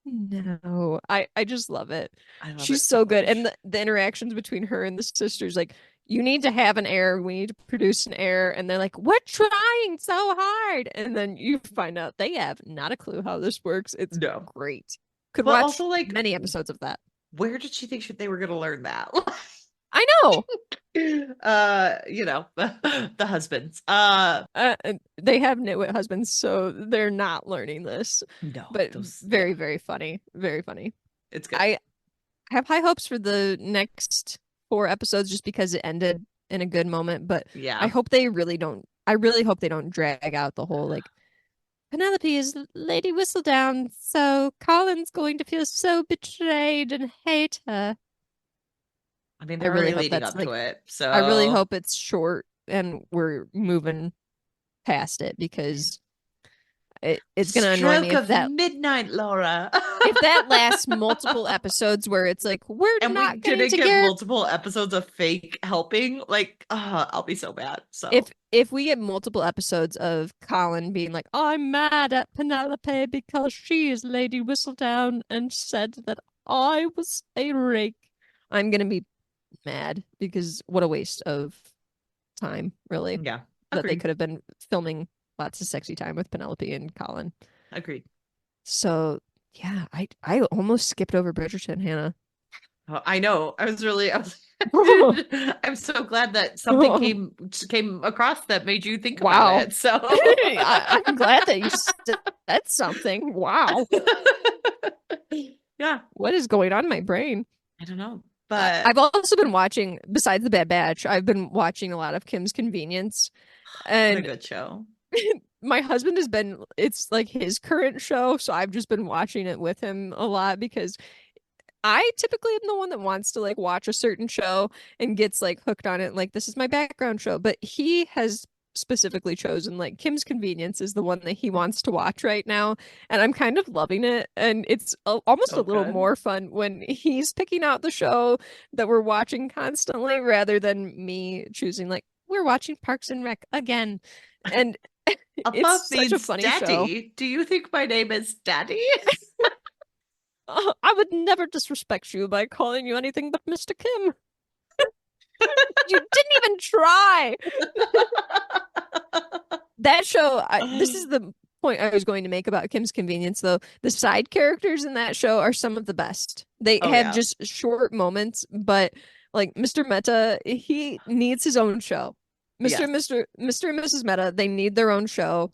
no. I just love it. I love She's it so so good. And much. the interactions between her and the sisters, like, you need to have an heir. We need to produce an heir. And they're like, we're trying so hard. And then you find out they have not a clue how this works. It's No. great. Could But watch also like many episodes of that. where did she think they were gonna learn that? I know. The husbands. They have nitwit husbands, so they're not learning this. No, But those very, yeah, very funny. Very funny. it's good. I have high hopes for the next 4 episodes just because it ended in a good moment. But I Yeah. hope they really don't. I really hope they don't drag out the whole, like, Penelope is Lady Whistledown, so Colin's going to feel so betrayed and hate her. I mean, I they're really already hope leading that's up to like. it. I really So hope it's short and we're moving past it, because it's gonna annoy me stroke if of that midnight, Laura. lasts multiple episodes where it's like, we're And we not getting didn't get together. multiple episodes of fake helping. Like, I'll be so bad. So If we get multiple episodes of Colin being like, I'm mad at Penelope because she is Lady Whistledown and said that I was a rake, I'm gonna be mad, because what a waste of time, really, yeah, that they agreed. could have been filming lots of sexy time with Penelope and Colin. Agreed. So yeah, I almost skipped over Bridgerton, Hannah. Oh, I know. I was I'm so glad that something came across that made you think about Wow. it. So I'm glad that you said something. Wow. yeah, What is going on in my brain? I don't know. But I've also been watching, besides The Bad Batch, I've been watching a lot of Kim's Convenience. what a And good show. my husband has been, it's like his current show. So I've just been watching it with him a lot because I typically am the one that wants to like watch a certain show and gets like hooked on it. Like, this is my background show. But he has specifically chosen like Kim's Convenience is the one that he wants to watch right now. And I'm kind of loving it. And it's almost So a little good. more fun when he's picking out the show that we're watching constantly rather than me choosing, like, we're watching Parks and Rec again. And Above it's such a needs funny show. daddy. Do you think my name is Daddy? I would never disrespect you by calling you anything but Mr. Kim. You didn't even try. That show, this is the point I was going to make about Kim's Convenience, though. The side characters in that show are some of the best. They Oh have yeah. just short moments, but like Mr. Meta, he needs his own show. Mr. Yes. and Mrs. Meta, they need their own show.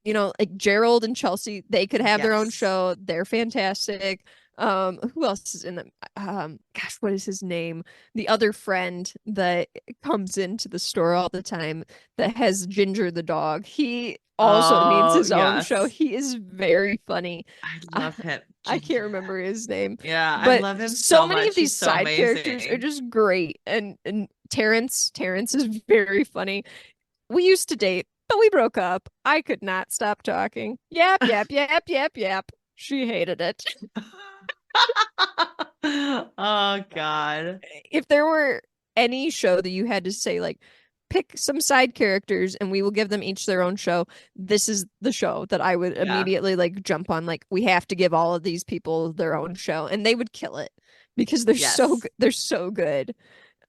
You know, like Gerald and Chelsea, they could have their own Yes. show. They're fantastic. Who else is in them? Gosh, what is his name? The other friend that comes into the store all the time that has Ginger the dog. He also needs Oh his own show. yes. He is very funny. I I, love him. I can't Ginger. remember his name, Yeah, I but love him so so many of much. these He's so side characters are amazing. just great. And Terrence is very funny. We used to date, but we broke up. I could not stop talking. Yap, yap, yap, yap, yap. She hated it. Oh God. If there were any show that you had to say, like, pick some side characters and we will give them each their own show, this is the show that I would Yeah. immediately like jump on. Like, we have to give all of these people their own show, and they would kill it because Yes. they're so good.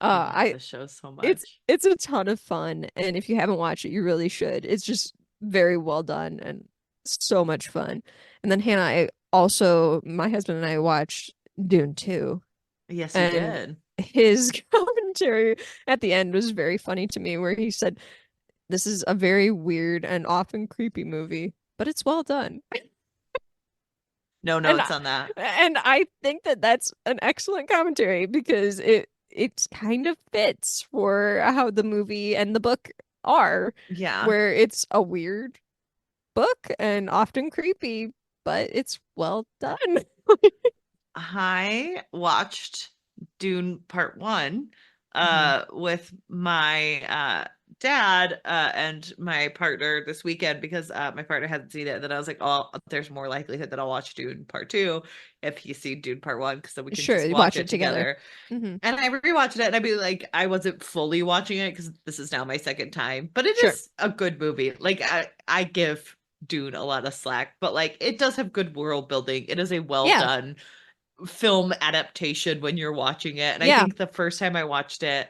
I love I this show so it's much. it's a ton of fun, and if you haven't watched it, you really should. It's just very well done and so much fun. And then Hannah, my husband and I watched Dune 2, Yes, you and did. his commentary at the end was very funny to me, where he said, "This is a very weird and often creepy movie, but it's well done." No And notes on that. I think that that's an excellent commentary because it kind of fits for how the movie and the book are, Yeah. where it's a weird book and often creepy, but it's well done. I watched Dune Part One Mhm. with my dad and my partner this weekend because my partner hadn't seen it. And then I was like, oh, there's more likelihood that I'll watch Dune Part Two if he's seen Dune Part One, because then we can Sure, just you watch watch it it together. together. Hmm. And I rewatched it and I'd be like, I wasn't fully watching it because this is now my second time, but it Sure. is a good movie. Like I give Dune a lot of slack, but like it does have good world building. It is a well Yeah. done film adaptation when you're watching it. And I Yeah. think the first time I watched it,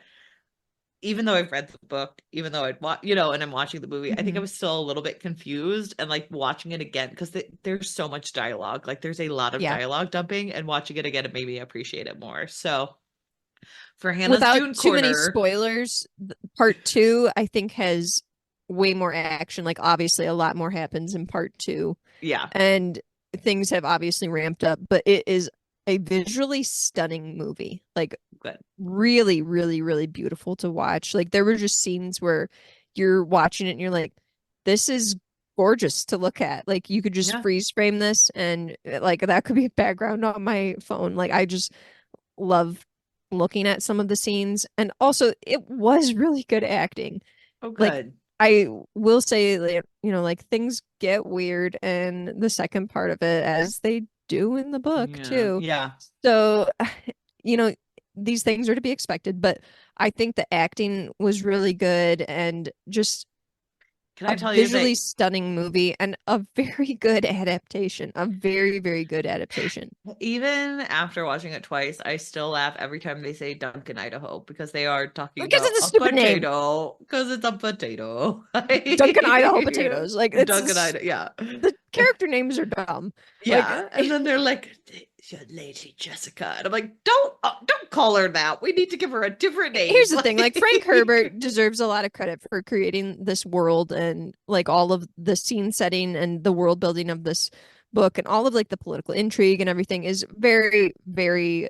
even though I've read the book, even though I'd and I'm watching the movie, I think I Hmm. was still a little bit confused and like watching it again because there's so much dialogue. Like there's a lot of Yeah. dialogue dumping, and watching it again, it made me appreciate it more. So for Hannah's Without Dune too many Corner, spoilers, part two, I think, has way more action. Like, obviously, a lot more happens in part two, yeah, and things have obviously ramped up, but it is a visually stunning movie. Like, good. really, really, really beautiful to watch. Like, there were just scenes where you're watching it and you're like, this is gorgeous to look at. Like, you could just Yeah. freeze frame this, and like that could be a background on my phone. Like, I just love looking at some of the scenes, and also it was really good acting. Oh, Like, good. I will say that, like, things get weird in the second part of it, as they do in the book Yeah. too. Yeah. So, you know, these things are to be expected, but I think the acting was really good, and just Can I a tell you that visually stunning movie and a very good adaptation. A very, very good adaptation. even after watching it twice, I still laugh every time they say Duncan, Idaho, because they are talking Because about it's a a stupid name. potato. Because it's a potato. Duncan Idaho potatoes. Like, Duncan, Idaho. Yeah. the character names are dumb. Like, Yeah. And then they're like, Lady Jessica. And I'm like, don't call her that. We need to give her a different name. Here's the thing, like Frank Herbert deserves a lot of credit for creating this world and like all of the scene setting and the world building of this book and all of like the political intrigue and everything is very, very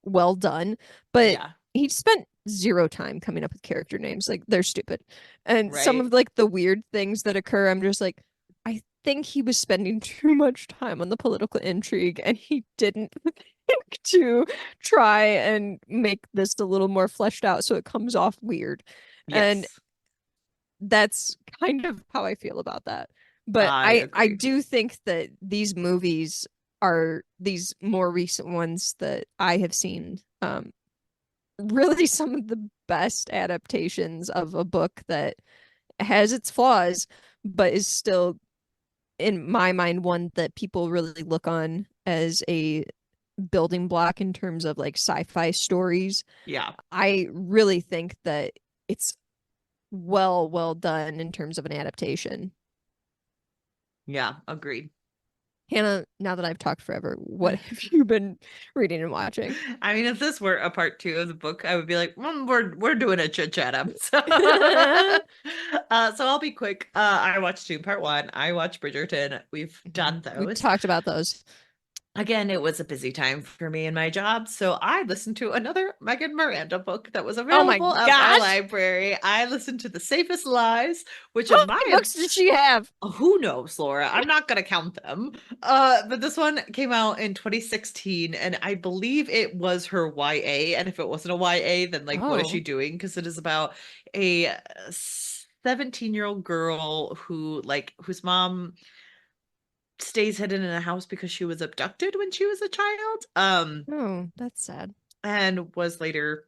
well done. But yeah, he spent zero time coming up with character names. Like they're stupid. And some right. of like the weird things that occur, I'm just like, I think he was spending too much time on the political intrigue and he didn't think to try and make this a little more fleshed out so it comes off weird. And Yes, that's kind of how I feel about that. But I I agree. do think that these movies are these more recent ones that I have seen really some of the best adaptations of a book that has its flaws but is still in my mind one that people really look on as a building block in terms of like sci-fi stories. Yeah, I really think that it's well done in terms of an adaptation. yeah, agreed. Hannah, now that I've talked forever, what have you been reading and watching? I mean, if this were a part two of the book, I would be like, we're doing a chit chat episode. So I'll be quick. I watched Dune Part One. I watched Bridgerton. We've done We those. talked about those. Again, it was a busy time for me and my job, so I listened to another Megan Miranda book that was Oh my available at my gosh! library. I listened to The Safest Lies, which How in my many books did she have? who knows, Laura? I'm not gonna count them. But this one came out in 2016, and I believe it was her YA. And if it wasn't a YA, then like, what is she Oh, doing? Because it is about a 17-year-old girl whose mom stays hidden in a house because she was abducted when she was a child. oh, that's sad. And was later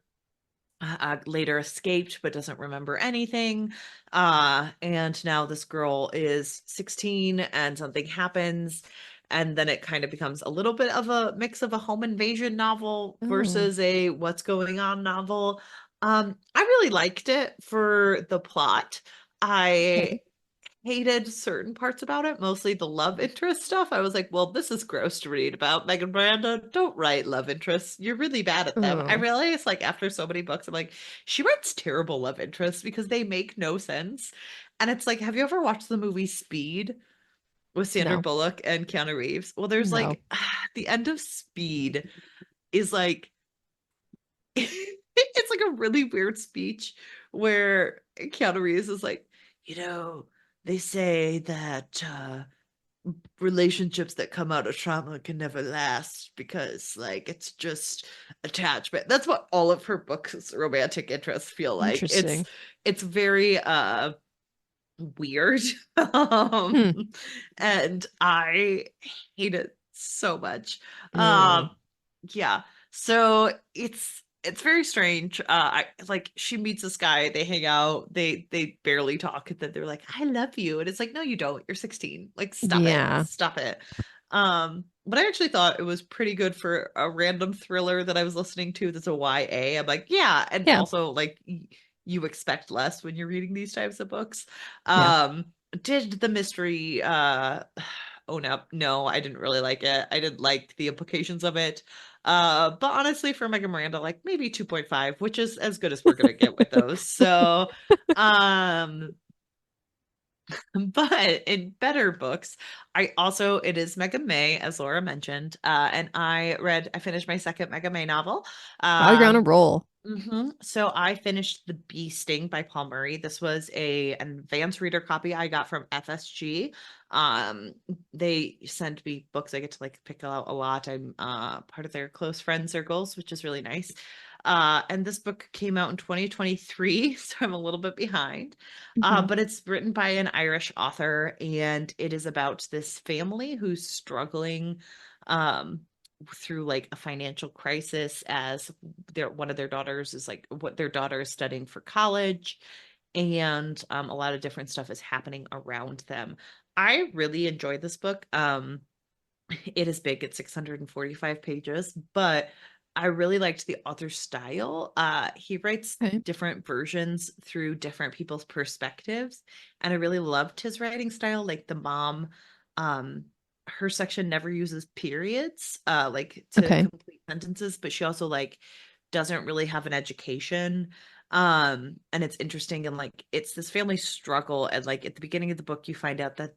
escaped but doesn't remember anything. And now this girl is 16 and something happens. And then it kind of becomes a little bit of a mix of a home invasion novel Oh, versus a what's going on novel. I really liked it for the plot. I okay. hated certain parts about it, mostly the love interest stuff. I was like, well, this is gross to read about. Megan Miranda, don't write love interests. You're really bad at them. I Oh, realize, like, after so many books, I'm like, she writes terrible love interests because they make no sense. And it's like, have you ever watched the movie Speed with Sandra no, Bullock and Keanu Reeves? Well, there's no. like, the end of Speed is like, it's like a really weird speech where Keanu Reeves is like, they say that relationships that come out of trauma can never last because like it's just attachment. That's what all of her books romantic interests feel like. it's Interesting. it's very weird. Hmm. And I hate it so much. Oh, um yeah, so it's very strange. I like she meets this guy, they hang out, they barely talk, and then they're like, I love you. And it's like, no, you don't. You're 16. Like, stop it. yeah, Stop it. But I actually thought it was pretty good for a random thriller that I was listening to that's a YA. I'm like, yeah, and yeah, also like you expect less when you're reading these types of books. yeah. Um, did the mystery own up? No, I didn't really like it. I didn't like the implications of it. But honestly, for Megan Miranda, like maybe 2.5, which is as good as we're gonna get with those. So, um, but in better books, it is Mega May, as Laura mentioned. And I finished my second Mega May novel. Wow, you're on a Um, roll. So I finished The Bee Sting by Paul Murray. This was an advanced reader copy I got from FSG. Um, they send me books I get to like pick out a lot. I'm part of their close friend circles, which is really nice. And this book came out in 2023, so I'm a little bit behind. Mhm. But it's written by an Irish author, and it is about this family who's struggling um through like a financial crisis as one of their daughters is like what their daughter is studying for college, and a lot of different stuff is happening around them. I really enjoyed this book. It is big, it's 645 pages, but I really liked the author's style. He writes Okay. different versions through different people's perspectives, and I really loved his writing style. Like the mom, um her section never uses periods, like to Okay. complete sentences, but she also like doesn't really have an education. And it's interesting, and like it's this family struggle, and like at the beginning of the book you find out that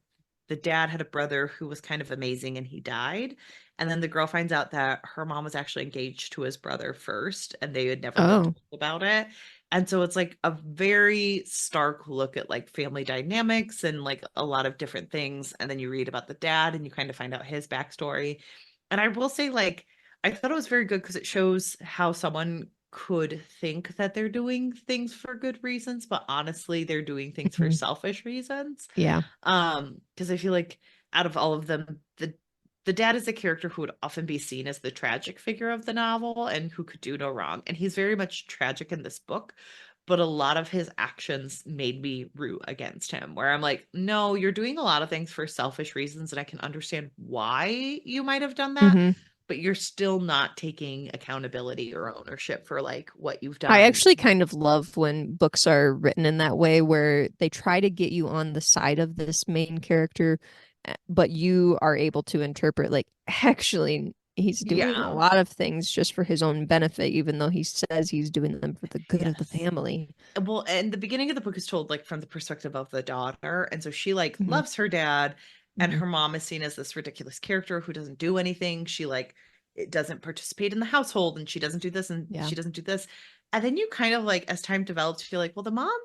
the dad had a brother who was kind of amazing and he died. And then the girl finds out that her mom was actually engaged to his brother first and they had never been Oh. told about it. And so it's like a very stark look at like family dynamics and like a lot of different things. And then you read about the dad and you kind of find out his backstory. And I will say, like, I thought it was very good because it shows how someone could think that they're doing things for good reasons, but honestly, they're doing things for Mhm. selfish reasons. Yeah. Because I feel like out of all of them, the dad is a character who would often be seen as the tragic figure of the novel and who could do no wrong. And he's very much tragic in this book, but a lot of his actions made me root against him, where I'm like, no, you're doing a lot of things for selfish reasons, and I can understand why you might have done that, Hmm. but you're still not taking accountability or ownership for like what you've I done. actually kind of love when books are written in that way, where they try to get you on the side of this main character, but you are able to interpret, like, actually, he's doing a Yeah. lot of things just for his own benefit, even though he says he's doing them for the good of the Yes. family. Well, and the beginning of the book is told like from the perspective of the daughter, and so she like Hmm. loves her dad, and Hmm. her mom is seen as this ridiculous character who doesn't do anything. She like it doesn't participate in the household, and she doesn't do this, and Yeah. she doesn't do this. And then you kind of like, as time develops, feel like, well, the mom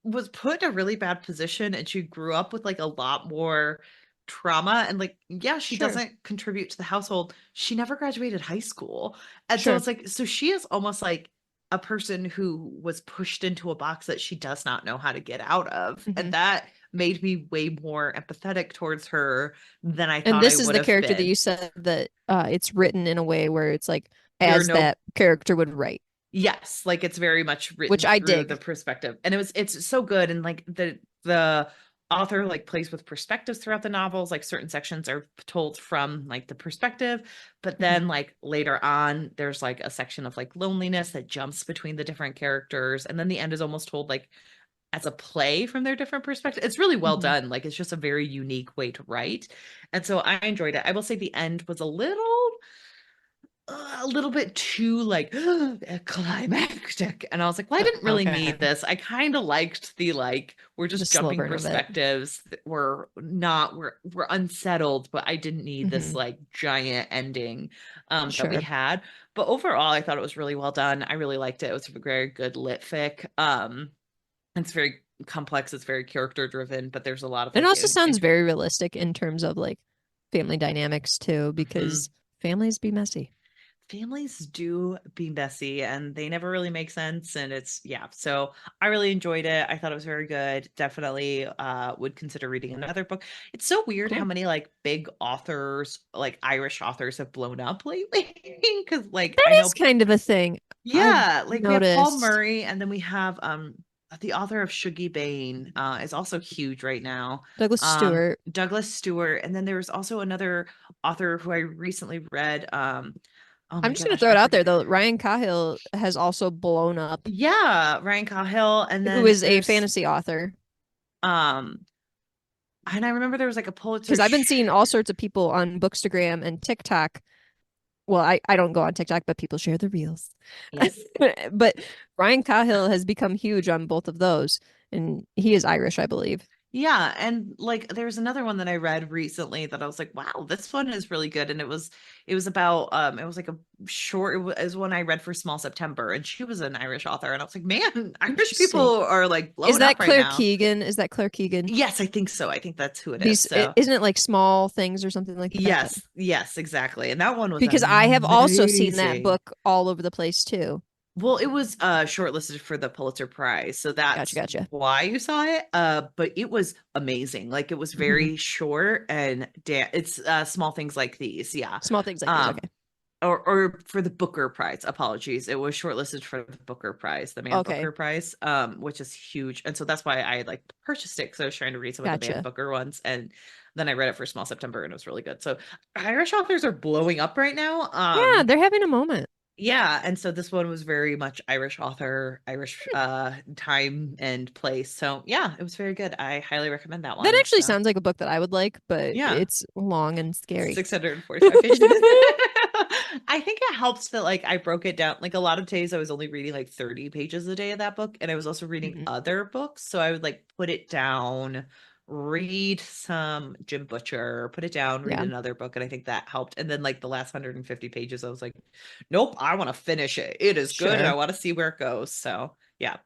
was put in a really bad position, and she grew up with like a lot more trauma, and like, yeah, she Sure. doesn't contribute to the household. She never graduated high school. And so Sure. it's like, so she is almost like a person who was pushed into a box that she does not know how to get out of, Hmm. and that made me way more empathetic towards her than I And thought I this is would the have character that been. you said that it's written in a way where it's like There are as no that character would write, Yes, like it's very much which written I through the dig. perspective. And it's so good, and like the author like plays with perspectives throughout the novels. Like certain sections are told from like the perspective, but Hmm. then like later on there's like a section of like loneliness that jumps between the different characters, and then the end is almost told like as a play from their different perspectives. It's really well Hmm. done. Like it's just a very unique way to write. And so I enjoyed it. I will say the end was a little bit too like climactic, and I was like, well, I didn't really need Okay. this. I kind of liked the like we're The just slow jumping burn of it. perspectives that were not we're unsettled, but I didn't need this Hmm. like giant ending that we Sure. had. But overall I thought it was really well done. I really liked it. It was a very good lit fic. It's very complex, it's very character driven, but there's a lot of It like also sounds very realistic in terms of like family dynamics too, Mhm. because families be messy. Families do be messy and they never really make sense, and it's yeah, so I really enjoyed it. I thought it was very good. Definitely would consider reading another book. It's so weird how Cool. many like big authors, like Irish authors, have blown up lately. Because like That I is know, kind of a thing I've yeah, like we have Paul noticed. Murray, and then we have the author of Shuggie Bain is also huge right now. Douglas Stewart. Douglas Stewart, and then there was also another author who I recently read. Oh I'm my just gonna gosh, throw I it out forget there her. though. Ryan Cahill has also blown up, Yeah, Ryan Cahill, and who then is a there's fantasy author. um, and I remember there was like a Pulitzer. Because I've been seeing all sorts of people on Bookstagram and TikTok. Well, I don't go on TikTok, but people share the reels. Yes. But Ryan Cahill has become huge on both of those, and he is Irish, I believe. Yeah, and like there's another one that I read recently that I was like, wow, this one is really good. And it was about it was like a short it was one I read for Small September, and she was an Irish author, and I was like, man, Irish Interesting. people are like Is blowing that up right Claire now. Keegan? Is that Claire Keegan? Yes, I think so. I think that's who it is. These So isn't it like small things or something like that? yes, yes, exactly. And that one was Because I have also seen that amazing. book all over the place too. Well, it was shortlisted for the Pulitzer Prize, so Gotcha, that's gotcha. why you saw it. But it was amazing. Like it was Hmm. very short, and it's small things like these, yeah. Small things like these. Um, Okay. or for the Booker Prize, apologies. It was shortlisted for the Booker Prize, the Man Okay. Booker Prize, which is huge. And so that's why I like purchased it, because I was trying to read some of the Man Gotcha. Booker ones, and then I read it for Small September, and it was really good. So Irish authors are blowing up right now. Yeah, they're having a moment. Yeah, and so this one was very much Irish author, Irish time and place. So yeah, it was very good. I highly recommend that That one. actually So sounds like a book that I would like, but yeah, it's long and scary. 645 pages. I think it helps that like I broke it down. Like a lot of days I was only reading like 30 pages a day of that book, and I was also reading Mhm. other books. So I would like put it down, read some Jim Butcher, put it down, read Yeah, another book, and I think that helped. And then like the last 150 pages, I was like, nope, I want to finish it. It is good, and I sure. want to see where it goes. So yeah.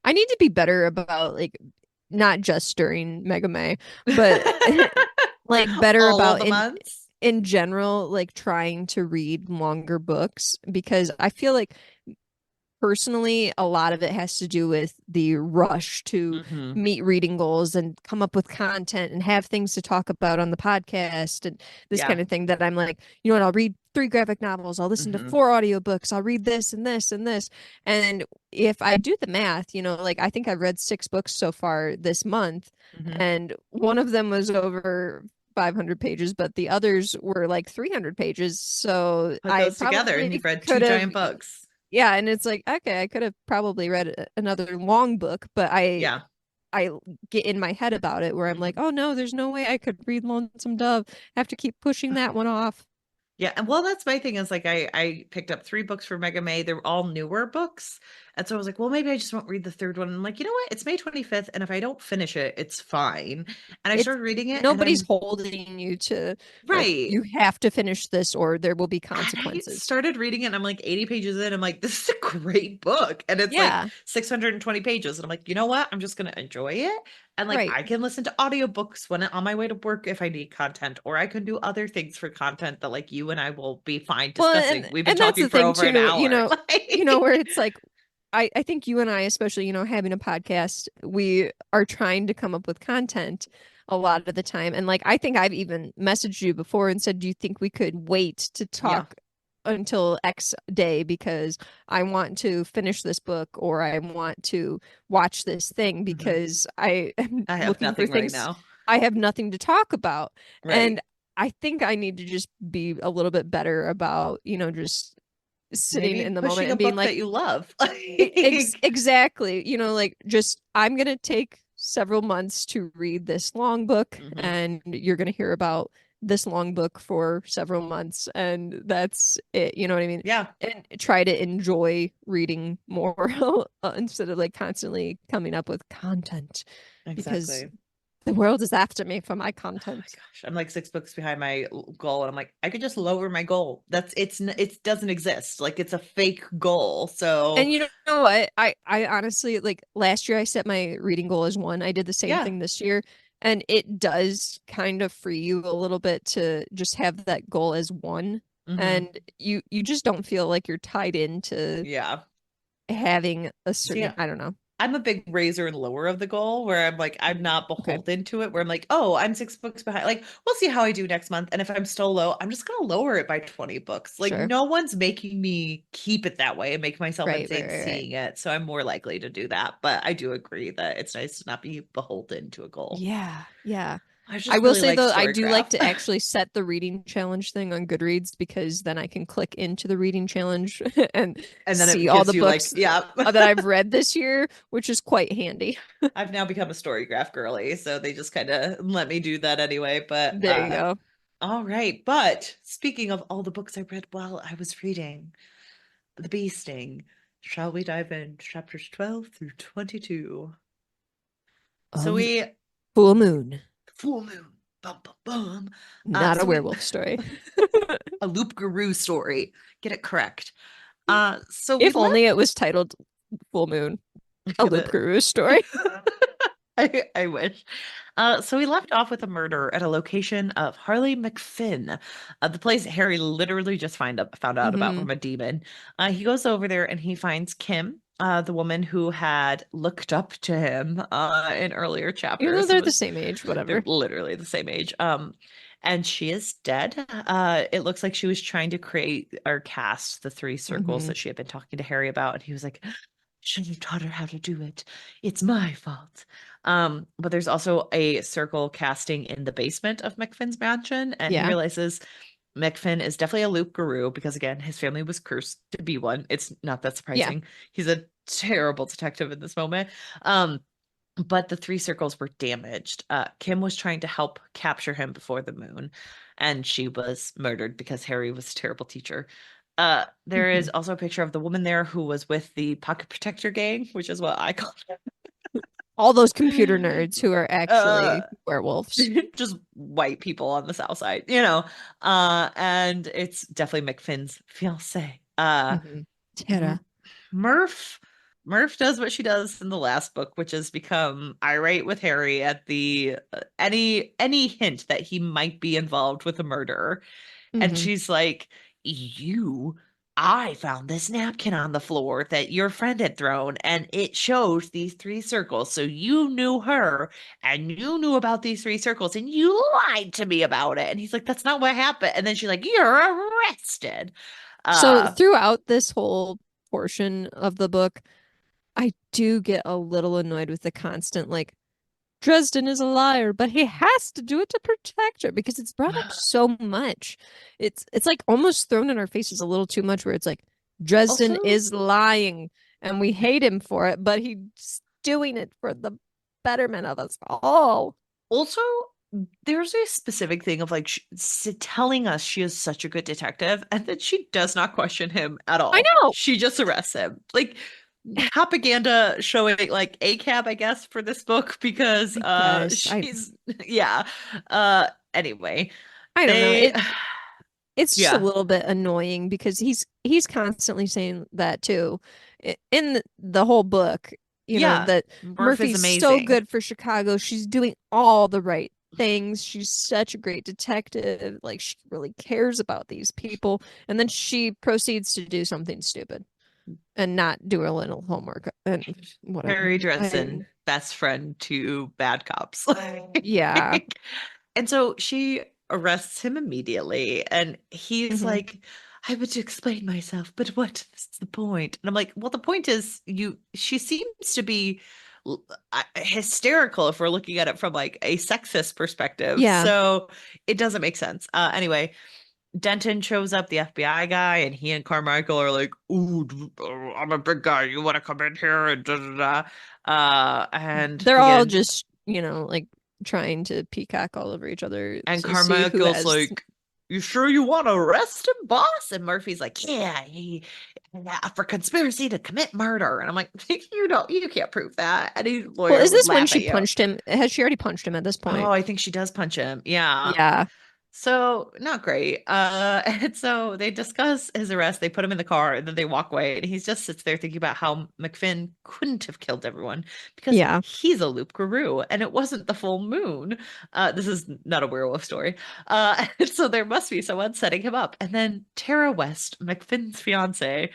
I need to be better about like not just during Mega May, but like better All of about the months. in general, like trying to read longer books because I feel like personally, a lot of it has to do with the rush to Hmm. meet reading goals and come up with content and have things to talk about on the podcast and this Yeah. kind of thing that I'm like, you know what, I'll read 3 graphic novels, I'll listen to Hmm. 4 audiobooks, I'll read this and this and this. And if I do the math, you know, like I think I've read 6 books so far this month, Hmm. and one of them was over 500 pages, but the others were like 300 pages. So Put I those together, and probably you've read two could have, giant books. yeah, and it's like, okay, I could have probably read another long book, but I Yeah. I get in my head about it where I'm like, Mhm. oh no, there's no way I could read Lonesome Dove. I have to keep pushing that one off. Yeah, and well, that's my thing is like I picked up 3 books for Mega May. They're all newer books. And so I was like, well, maybe I just won't read the third one. And I'm like, you know what? It's May 25th, and if I don't finish it, it's fine. And I It's started reading it, and nobody's I'm holding you to like right. you have to finish this or there will be I consequences. started reading it, and I'm like 80 pages in. I'm like, this is a great book. And it's like Yeah, 620 pages. And I'm like, you know what? I'm just gonna enjoy it. And like right. I can listen to audiobooks when on my way to work if I need content, or I can do other things for content that like you and I will be fine Well, discussing. We've been and that's talking the for thing over an too, hour. where Like it's like I think you and I, especially, having a podcast, we are trying to come up with content a lot of the time. And like I think I've even messaged you before and said, do you think we could wait to yeah. talk until X day because I want to finish this book or I want to watch this thing Mhm. because I am I have looking for nothing right things now. I have nothing to talk about. Right. And I think I need to just be a little bit better about, just sitting Maybe in the moment pushing a and being book like, that you love. Like, Exactly. Like just I'm gonna take several months to read this long book, mhm. and you're gonna hear about this long book for several months, and that's it. You know what I mean? Yeah, And try to enjoy reading more instead of like constantly coming up with content because exactly. the world is after me for my Oh my content. gosh. I'm like 6 books behind my goal, and I'm like, I could just lower my goal. It doesn't exist. Like it's a fake goal. And So you know what? I honestly like last year I set my reading goal as 1. I did the same yeah. thing this year, and it does kind of free you a little bit to just have that goal as 1, Hmm. and you just don't feel like you're tied into Yeah. having a See, certain, I don't know. I'm a big raiser and lower of the goal where I'm like, I'm not Okay, beholden to it, where I'm like, oh, I'm 6 books behind. Like, we'll see how I do next month. And if I'm still low, I'm just gonna lower it by 20 books. Like, sure. no one's making me keep it that way and make myself Right, right, insane right, right. seeing it. So I'm more likely to do that. But I do agree that it's nice to not be beholden to a goal. Yeah, yeah. I I just will really say like though, I do like Storycraft. to actually set the reading challenge thing on Goodreads because then I can click into the reading challenge and And then see it all the gives you like, books yeah. that I've read this year, which is quite handy. I've now become a Storygraph girly, so they just kind of let me do that anyway. But There you go. all right. But speaking of all the books I read while I was reading, The Bee Sting, shall we dive in chapters 12 through 22? So Of we, Full Moon, full moon, bum bum bum. not a So we, werewolf story. a Loup-Garou story. Get it correct. So we If left. only it was titled Full Moon, a Get it. Loup-Garou story. I wish. So we left off with a murder at a location of Harley McFinn, the place Harry literally just found out about Hmm. from a demon. He goes over there and he finds Kim, the woman who had looked up to him in earlier Even though chapters. they're the same age, They're whatever. literally the same age. And she is dead. It looks like she was trying to create or cast the 3 circles Hmm. that she had been talking to Harry about, and he was like, should have taught her how to do it. It's my fault. But there's also a circle casting in the basement of McFinn's mansion, and he Yeah. realizes McFinn is definitely a Loup-Garou because again, his family was cursed to be one. It's not that Yeah. surprising. He's a terrible detective in this moment. Um, but the three circles were damaged. Kim was trying to help capture him before the moon, and she was murdered because Harry was a terrible teacher. There is Mhm. also a picture of the woman there who was with the pocket protector gang, which is what I call All those computer it. nerds who are actually werewolves. Just white people on the south side, and it's definitely McFinn's fiance. Mhm. M- Tara. Murph Murph does what she does in the last book, which is become irate with Harry at the any hint that he might be involved with a murder. And Mhm. she's like, "You, I found this napkin on the floor that your friend had thrown, and it shows these three circles. So you knew her, and you knew about these three circles, and you lied to me about it." And he's like, "That's not what happened." And then she's like, "You're arrested." So Uh, throughout this whole portion of the book, I do get a little annoyed with the constant like Dresden is a liar, but he has to do it to protect her because it's brought up so much. It's like almost thrown in our faces a little too much where it's like Dresden also, is lying and we hate him for it, but he's doing it for the betterment of us all. also, there's a specific thing of like telling us she is such a good detective, and that she does not question him at I all. know. She just arrests him. Like propaganda showing like ACAB, I guess, for this book because I guess. she's yeah. Anyway, I don't know. they It's just a yeah. little bit annoying because he's constantly saying that too in the whole book, Yeah. that Murph is Murphy's so amazing. good for Chicago. She's doing all the right things. She's such a great detective. Like she really cares about these people. And then she proceeds to do something stupid and not do a little homework and Harry whatever. Dresden, best friend to bad cops. Yeah. And so she arrests him immediately, and he's Hmm. like, "I would explain myself, but what is the point?" And I'm like, "Well, the point is she seems to be hysterical if we're looking at it from like a sexist perspective. Yeah. So it doesn't make sense." Anyway, Denton shows up, the FBI guy, and he and Carmichael are like, "Ooh, I'm a big guy. You want to come in here?" And da da da. And They're we get all in, just, like trying to peacock all over each other and to see who Carmichael's has. like, "You sure you want to arrest him, boss?" And Murphy's like, "Yeah, for conspiracy to commit murder." And I'm like, you can't prove that." Any Well, lawyer is would this when laugh she at you. punched him? Has she already punched him at this Oh, point? I think she does punch him. Yeah. Yeah. So not great. And so they discuss his arrest. They put him in the car, and then they walk away. And he just sits there thinking about how McFinn couldn't have killed everyone because Yeah. he's a Loup-Garou, and it wasn't the full moon. This is not a werewolf story. And so there must be someone setting him up. And then Tara West, McFinn's fiance,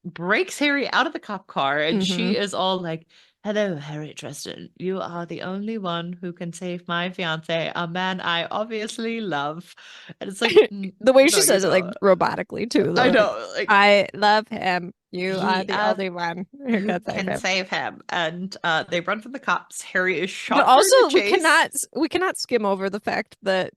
breaks Harry out of the cop car, and Hmm. she is all like, "Hello, Harry Dresden. You are the only one who can save my fiance, a man I obviously love." And it's like, The way No, she you says it, like don't." robotically too. I Like, know, like I love him. You are he the only one who who can save can him. save him. And they run from the cops. Harry is But shot during the also, we chase. cannot skim over the fact that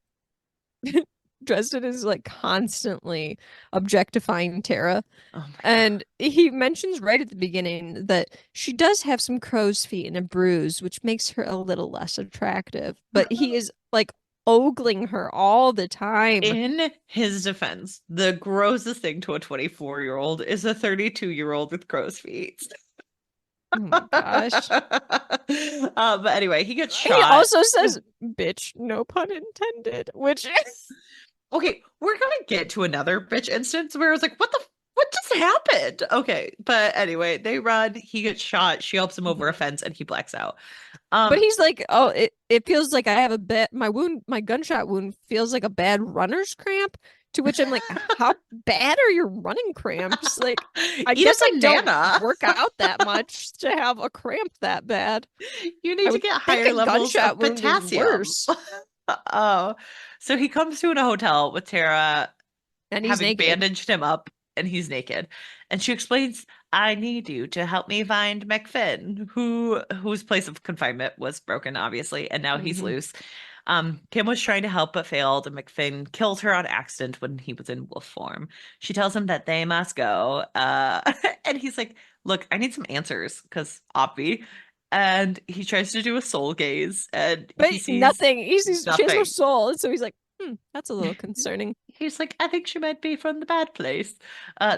Dresden is like constantly objectifying Tara. Oh my God. And he mentions right at the beginning that she does have some crow's feet and a bruise, which makes her a little less attractive. But he is like ogling her all the time. In his defense, the grossest thing to a 24-year-old is a 32-year-old with crow's feet. Oh my gosh. But anyway, he gets He shot. also says, bitch, no pun intended, which Okay, we're gonna get to another bitch instance where I was like, what just happened? Okay, but anyway, they run, he gets shot, she helps him over a fence, and he blacks out. but Um, he's like, oh, it feels like I have a bad my gunshot wound feels like a bad runner's cramp. To which I'm like, how bad are your running cramps? Like, I Eat a guess I don't banana. work out that much to have a cramp that bad. You need I to would get think higher a levels gunshot of wound is potassium. worse. Oh, so he comes to in a hotel with Tara, And he's having naked. bandaged him up, and he's naked. And she explains, "I need you to help me find McFinn, whose place of confinement was broken, obviously, and now he's Hmm. loose." Kim was trying to help but failed, and McFinn killed her on accident when he was in wolf form. She tells him that they must go. And he's like, look, I need some answers because obvi. And he tries to do a soul gaze and But he sees nothing. She has no nothing. soul, and so he's like, that's a little concerning. He's like, I think she might be from the bad place.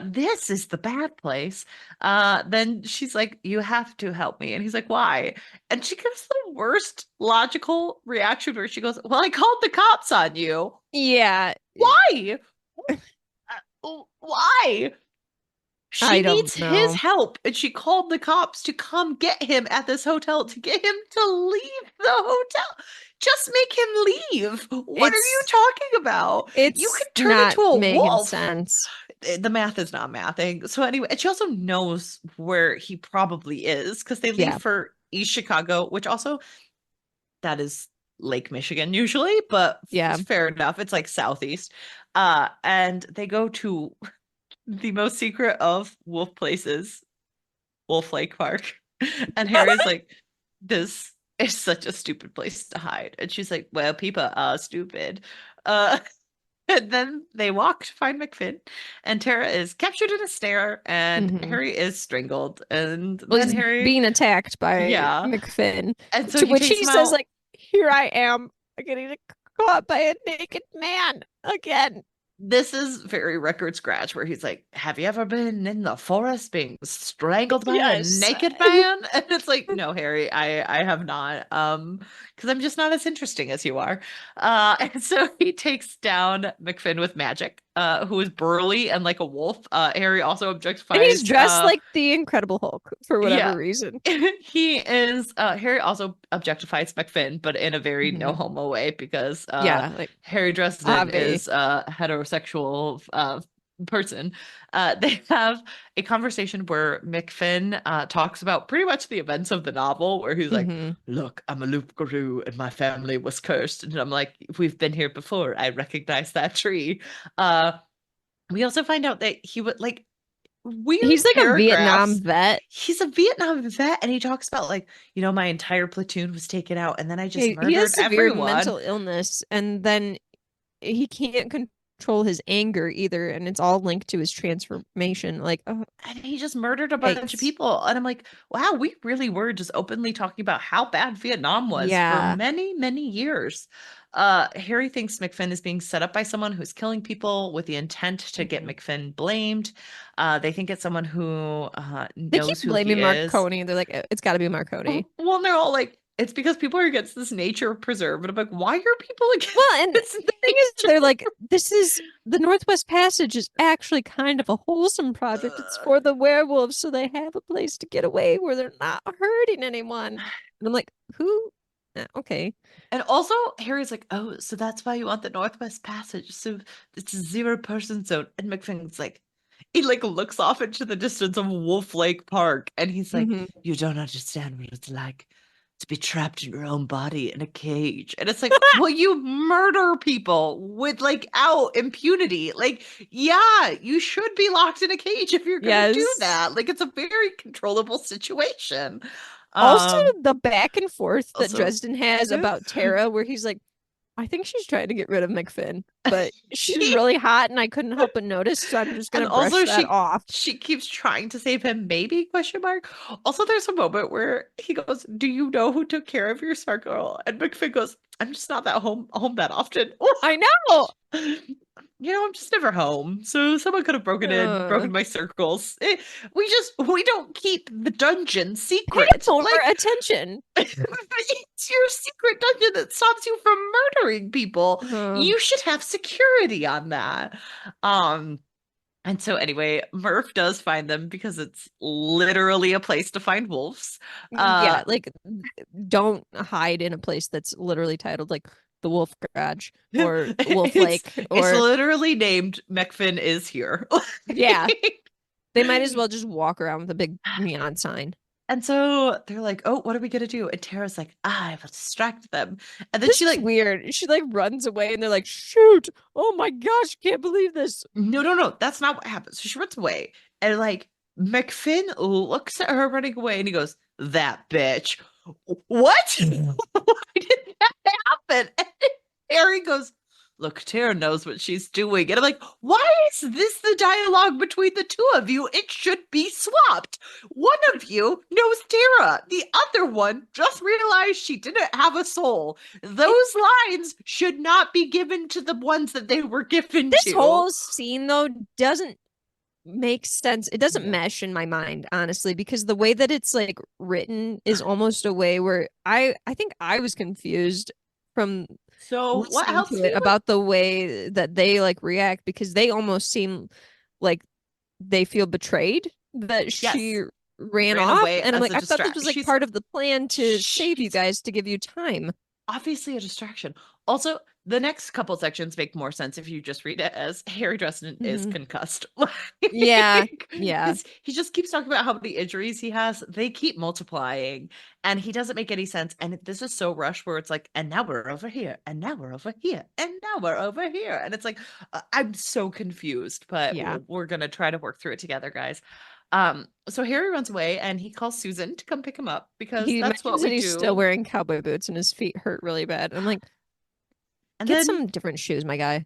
This is the bad place. Then she's like, you have to help me. And he's like, why? And she gives the worst logical reaction where she goes, well, I called the cops on you. Yeah. Why? Why? She I needs don't his know. help, and she called the cops to come get him at this hotel to get him to leave the hotel. Just make him leave. What are you It's talking about? You it's could turn not into a making wolf. sense. The math is not mathing. So anyway, and she also knows where he probably is because they leave Yeah. for East Chicago, which also that is Lake Michigan usually, but Yeah. fair enough. It's like southeast. And they go to the most secret of wolf places, Wolf Lake Park. And Harry's like, this is such a stupid place to hide. And she's like, well, people are stupid. Uh, and then they walk to find McFinn, and Tara is captured in a snare, and hmm Harry is strangled. And Well, then he's Harry, being attacked by yeah. McFinn, And so to he which takes he him says, out. like, here I am getting caught by a naked man again. This is very record scratch where he's like, have you ever been in the forest being strangled by a Yes. naked man? And it's like, no, Harry, I have not. Because I'm just not as interesting as you are. And so he takes down McFinn with magic, who is burly and like a wolf. Harry also And he's objectifies dressed like the Incredible Hulk for whatever yeah. resident. He is Harry also objectifies McFinn, but in a very no hmm homo way because Yeah, like Harry Dresden Avi. is a heterosexual person. They have a conversation where McFinn talks about pretty much the events of the novel, where he's like, hmm look, I'm a Loup-Garou and my family was cursed. And I'm like, we've been here before. I recognize that tree. Uh we also find out that he would like weird He's like a Vietnam paragraphs. vet. He's a Vietnam vet, and he talks about like, my entire platoon was taken out, and then I just He has murdered severe everyone. mental illness, and then he can't control his anger either, and it's all linked to his transformation. Like, oh, And he just murdered a bunch of yikes. people. And I'm like, wow, we really were just openly talking about how bad Vietnam was for Yeah. many, many years. Harry thinks McFinn is being set up by someone who's killing people with the intent to get hmm McFinn blamed. They think it's someone who They keep knows who he blaming is. Marconi. They're like, it's got to be Marconi. Well, they're all like, it's because people are against this nature preserve. And I'm like, why are people against Well, and this the thing is, they're nature? like, this is the Northwest Passage is actually kind of a wholesome project. It's Uh, for the werewolves, so they have a place to get away where they're not hurting anyone. And I'm like, who? Okay. And also, Harry's like, oh, so that's why you want the Northwest Passage. So it's a zero-person zone. And McFinn's like, he like looks off into the distance of Wolf Lake Park, and he's like, hmm you don't understand what it's like to be trapped in your own body in a cage. And it's like, well, you murder people with like out impunity. Like, yeah, you should be locked in a cage if you're gonna do Yes. that. Like, it's a very controllable situation. Also, Um, the back and forth that also, Dresden has about Tara, where he's like, I think she's trying to get rid of McFinn, but she's really hot and I couldn't help but notice, so I'm just and gonna brush also that she off. she keeps trying to save him, maybe question mark. Also, there's a moment where he goes, do you know who took care of your smart girl? And McFinn goes, I'm just not that home that often. I know. I'm just never home. So someone could have Uh, broken my circles. We don't keep the dungeon Pay secret. more Like attention. it's your secret dungeon that stops you from murdering people. Uh, You should have security on that. Um, and so anyway, Murph does find them because it's literally a place to find wolves. yeah, like don't hide in a place that's literally titled like the Wolf Garage or Wolf it's Lake it's or literally named McFinn is here. yeah, they might as well just walk around with a big neon sign. And so they're like, "Oh, what are we gonna do?" And Tara's like, "I will distract them." And then This she is like, weird. She like runs away and they're like, shoot. Oh my gosh, can't believe this. "No, no, no, that's not what happens." So she runs away, and like McFinn looks at her running away, and he goes, "That bitch." What? Why did that happen? And Harry goes, look, Tara knows what she's doing. And I'm like, why is this the dialogue between the two of you? It should be swapped. One of you knows Tara. The other one just realized she didn't have a soul. Those lines should not be given to the ones that they were given to. This whole scene, though, doesn't make sense. It doesn't mesh in my mind, honestly, because the way that it's like written is almost a way where I think I was confused from what helps to it about the way that they like react, because they almost seem like they feel betrayed that she ran off away, and I'm like, I thought this was like part of the plan to save you guys, to give you time. Obviously a distraction. Also, the next couple sections make more sense if you just read it as Harry Dresden is concussed. Yeah. He just keeps talking about how many injuries he has. They keep multiplying, and he doesn't make any sense. And this is so rushed, where it's like, and now we're over here, and now we're over here, and now we're over here. And it's like, I'm so confused, but we're going to try to work through it together, guys. So Harry runs away and he calls Susan to come pick him up, because that's what we do. He's still wearing cowboy boots and his feet hurt really bad. I'm like, get some different shoes, my guy.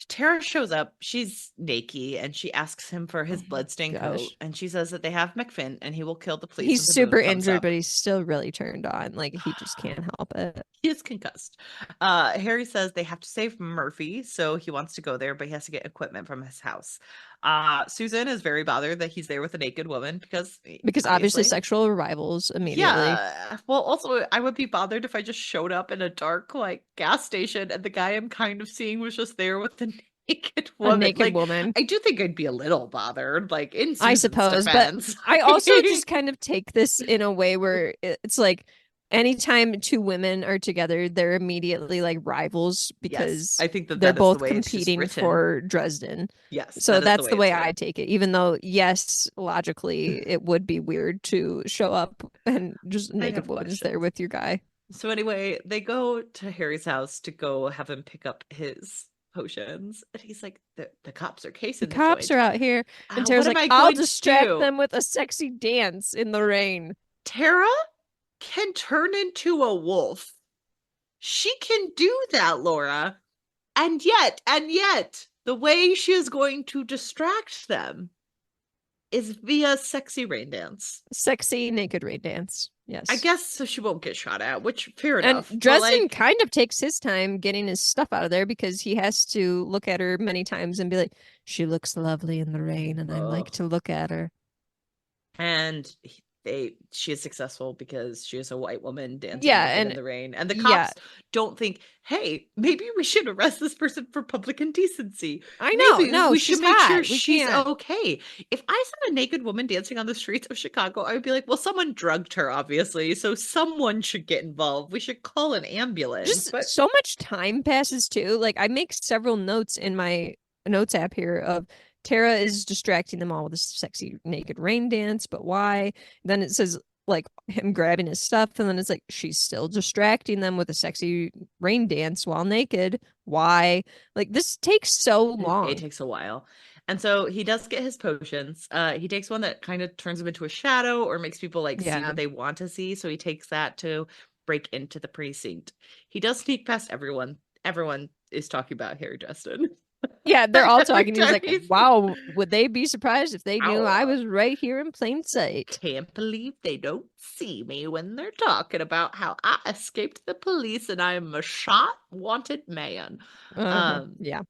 Tara shows up. She's naked, and she asks him for his bloodstained coat. And she says that they have McFinn, and he will kill the police. He's super injured, but he's still really turned on. Like, he just can't help it. He is concussed. Harry says they have to save Murphy, so he wants to go there, but he has to get equipment from his house. Susan is very bothered that he's there with a naked woman, because obviously sexual rivals immediately. Yeah. Well, also, I would be bothered if I just showed up in a dark like gas station and the guy I'm kind of seeing was just there with the naked woman. I do think I'd be a little bothered, like, in Susan's I suppose defense. But I also just kind of take this in a way where it's like, anytime two women are together, they're immediately like rivals, because I think they're both competing for Dresden. Yes. So that's the way I take it. Even though, yes, logically, it would be weird to show up and just naked woman's there with your guy. So anyway, they go to Harry's house to go have him pick up his potions, and he's like, the cops are casing the cops are out here, and Tara's like, I'll distract them with a sexy dance in the rain. Tara can turn into a wolf. She can do that, Laura. And yet, the way she is going to distract them is via sexy rain dance. Sexy naked rain dance. Yes. I guess so she won't get shot at, which fair enough. And Dresden kind of takes his time getting his stuff out of there, because he has to look at her many times and be like, she looks lovely in the rain, and I like to look at her. And she is successful because she is a white woman dancing in the rain, and the cops don't think, hey, maybe we should arrest this person for public indecency. I know. Maybe no, we should make sure she's okay. If I saw a naked woman dancing on the streets of Chicago, I would be like, well, someone drugged her, obviously, so someone should get involved. We should call an ambulance. Just so much time passes too. Like, I make several notes in my notes app here of Tara is distracting them all with this sexy naked rain dance, but why? Then it says like him grabbing his stuff, and then it's like she's still distracting them with a sexy rain dance while naked. Why? Like, this takes so long. It takes a while. And so he does get his potions. He takes one that kind of turns him into a shadow or makes people like see what they want to see. So he takes that to break into the precinct. He does sneak past everyone. Everyone is talking about Harry Dresden. Yeah, they're all talking. He's like, wow, would they be surprised if they knew I was right here in plain sight? Can't believe they don't see me when they're talking about how I escaped the police and I'm a shot wanted man. Yeah.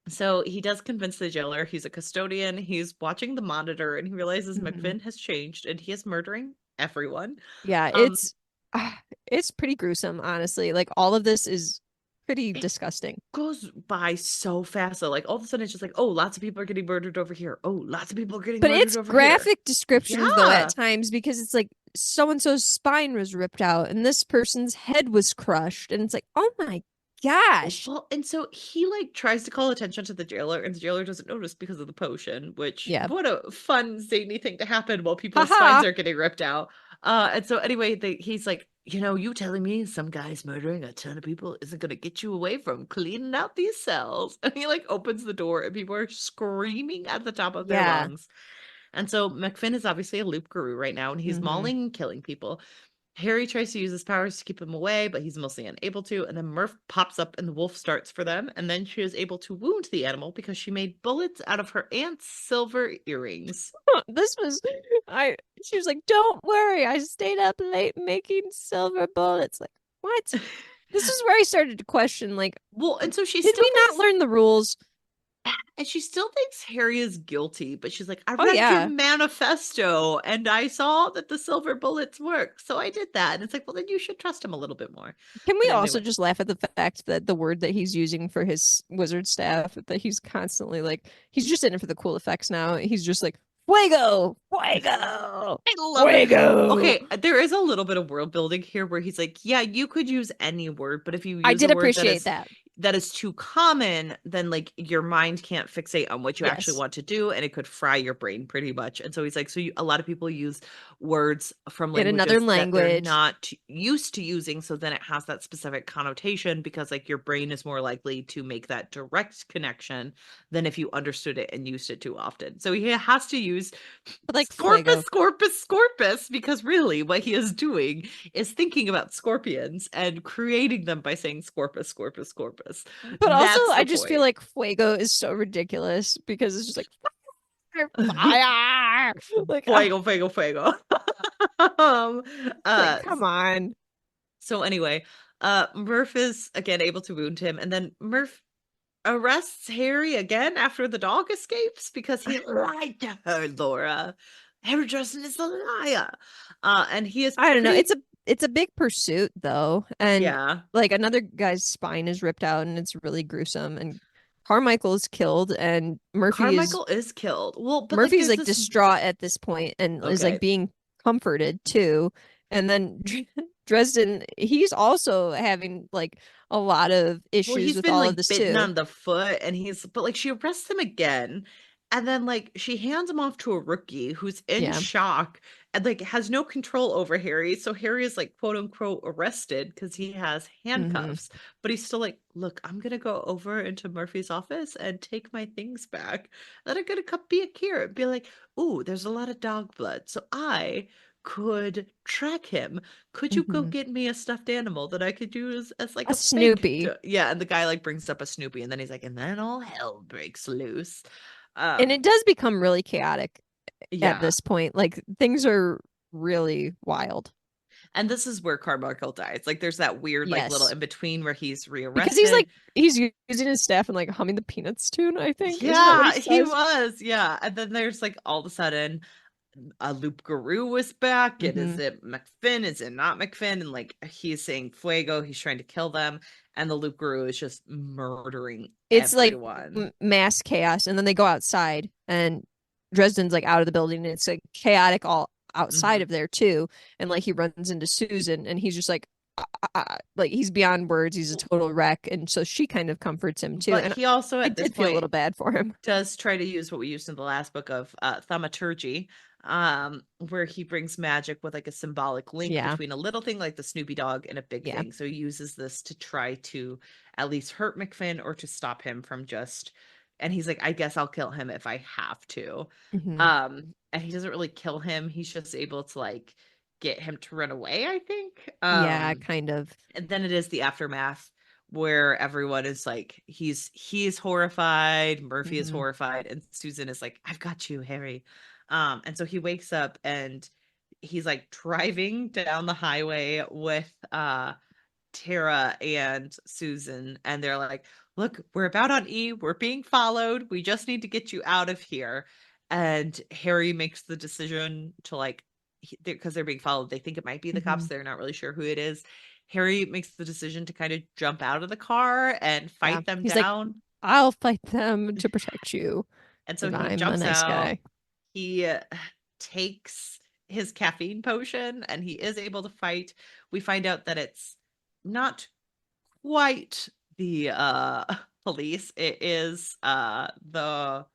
So he does convince the jailer he's a custodian. He's watching the monitor, and he realizes McFinn has changed and he is murdering everyone. Yeah, it's pretty gruesome, honestly. Like, all of this is pretty disgusting. Goes by so fast. So like, all of a sudden it's just like, oh, lots of people are getting murdered over here. Oh, lots of people are getting murdered over here. But it's graphic descriptions though at times, because it's like so-and-so's spine was ripped out and this person's head was crushed, and it's like, oh my gosh. Well, and so he like tries to call attention to the jailer, and the jailer doesn't notice because of the potion, which what a fun zany thing to happen while people's spines are getting ripped out. And so anyway, he's like, you telling me some guy's murdering a ton of people isn't going to get you away from cleaning out these cells. And he like opens the door, and people are screaming at the top of their lungs. And so McFinn is obviously a Loup-Garou right now, and he's mauling and killing people. Harry tries to use his powers to keep him away, but he's mostly unable to. And then Murph pops up and the wolf starts for them. And then she is able to wound the animal because she made bullets out of her aunt's silver earrings. This was, she was like, don't worry, I stayed up late making silver bullets. Like, what? This is where I started to question, like, well, and so she did still we not learn the rules? and she still thinks Harry is guilty, but she's like, I Oh read your yeah. manifesto and I saw that the silver bullets work. So I did that. And it's like, well, then you should trust him a little bit more. Can we But also anyway. just laugh at the fact that the word that he's using for his wizard staff, that he's constantly like, he's just in it for the cool effects now. He's just like, fuego, fuego, I love it. fuego. Okay, there is a little bit of world building here where he's like, yeah, you could use any word, but if you I use a did word appreciate that. that is too common, then like your mind can't fixate on what you actually Yes. want to do and it could fry your brain pretty much. And so he's like, so a lot of people use words from In another languages that they're language. not used to using, so then it has that specific connotation because like your brain is more likely to make that direct connection than if you understood it and used it too often. So he has to use But like Scorpus, fuego. Scorpus, Scorpus, because really what he is doing is thinking about scorpions and creating them by saying Scorpus, Scorpus, Scorpus. But also, That's I the just feel point. like fuego is so ridiculous because it's just like fire. Like, Fuego, fuego, fuego. um, like, uh, come on. so anyway, Murph is again able to wound him, and then Murph arrests Harry again after the dog escapes because he lied to her, Laura. Harry Dresden is a liar. And he is I don't know. pretty It's a big pursuit though, and yeah. like another guy's spine is ripped out, and it's really gruesome. And Carmichael is killed, and Carmichael is killed. Well, but like Murphy's there's like this distraught at this point, and is like okay. being comforted too. And then Dresden, he's also having like a lot of Well, issues he's with been all of like this bitten too. on the foot and he's but like she arrests him again and then like she hands him off to a rookie who's in Yeah. shock and like has no control over Harry. So Harry is like quote unquote arrested because he has Hmm. handcuffs, but he's still like, look, I'm gonna go over into Murphy's office and take my things back. Then I'm gonna come back here and be like, ooh, there's a lot of dog blood. So I could track him. Could you go Hmm. get me a stuffed animal that I could use as like A a fake Snoopy. yeah, and the guy like brings up a Snoopy and then he's like, and then all hell breaks loose. And Um, it does become really chaotic at yeah. this point. Like things are really wild. And this is where Carmichael dies. Like there's that weird like little Yes. in between where he's Because rearrested. he's using his staff and like humming the Peanuts tune, I think. Isn't that what he Yeah, he says? was. Yeah. And then there's like all of a sudden a Loup-Garou was back. And is Hmm. it McFinn? Is it not McFinn? And like he's saying Fuego, he's trying to kill them. And the Loup-Garou is just murdering It's like everyone. mass chaos, and then they go outside, and Dresden's like out of the building, and it's like chaotic all outside Mhm. of there too. And like he runs into Susan, and he's just like he's beyond words. He's a total wreck, and so she kind of comforts him too. But And he also I at this did feel a point little bad for him. does try to use what we used in the last book of thaumaturgy, where he brings magic with like a symbolic link Yeah, between a little thing like the Snoopy dog and a big yeah. thing. So he uses this to try to at least hurt McFinn or to stop him from just and he's like, I guess I'll kill him if I have to. Hmm. And he doesn't really kill him. He's just able to like get him to run away, I think. Yeah, kind of. And then it is the aftermath where everyone is like he's horrified, Murphy is Hmm. horrified, and Susan is like, I've got you, Harry. And so he wakes up and he's like driving down the highway with Tara and Susan, and they're like, look, we're about on E, we're being followed, we just need to get you out of here. And Harry makes the decision to like because they're being followed, they think it might be the cops, Hmm. they're not really sure who it is. Harry makes the decision to kind of jump out of the car and Yeah, fight them he's like, down. I'll fight them to protect you And so because he I'm a jumps nice out, guy. he takes his caffeine potion and he is able to fight. We find out that it's not quite the police. It is the oh,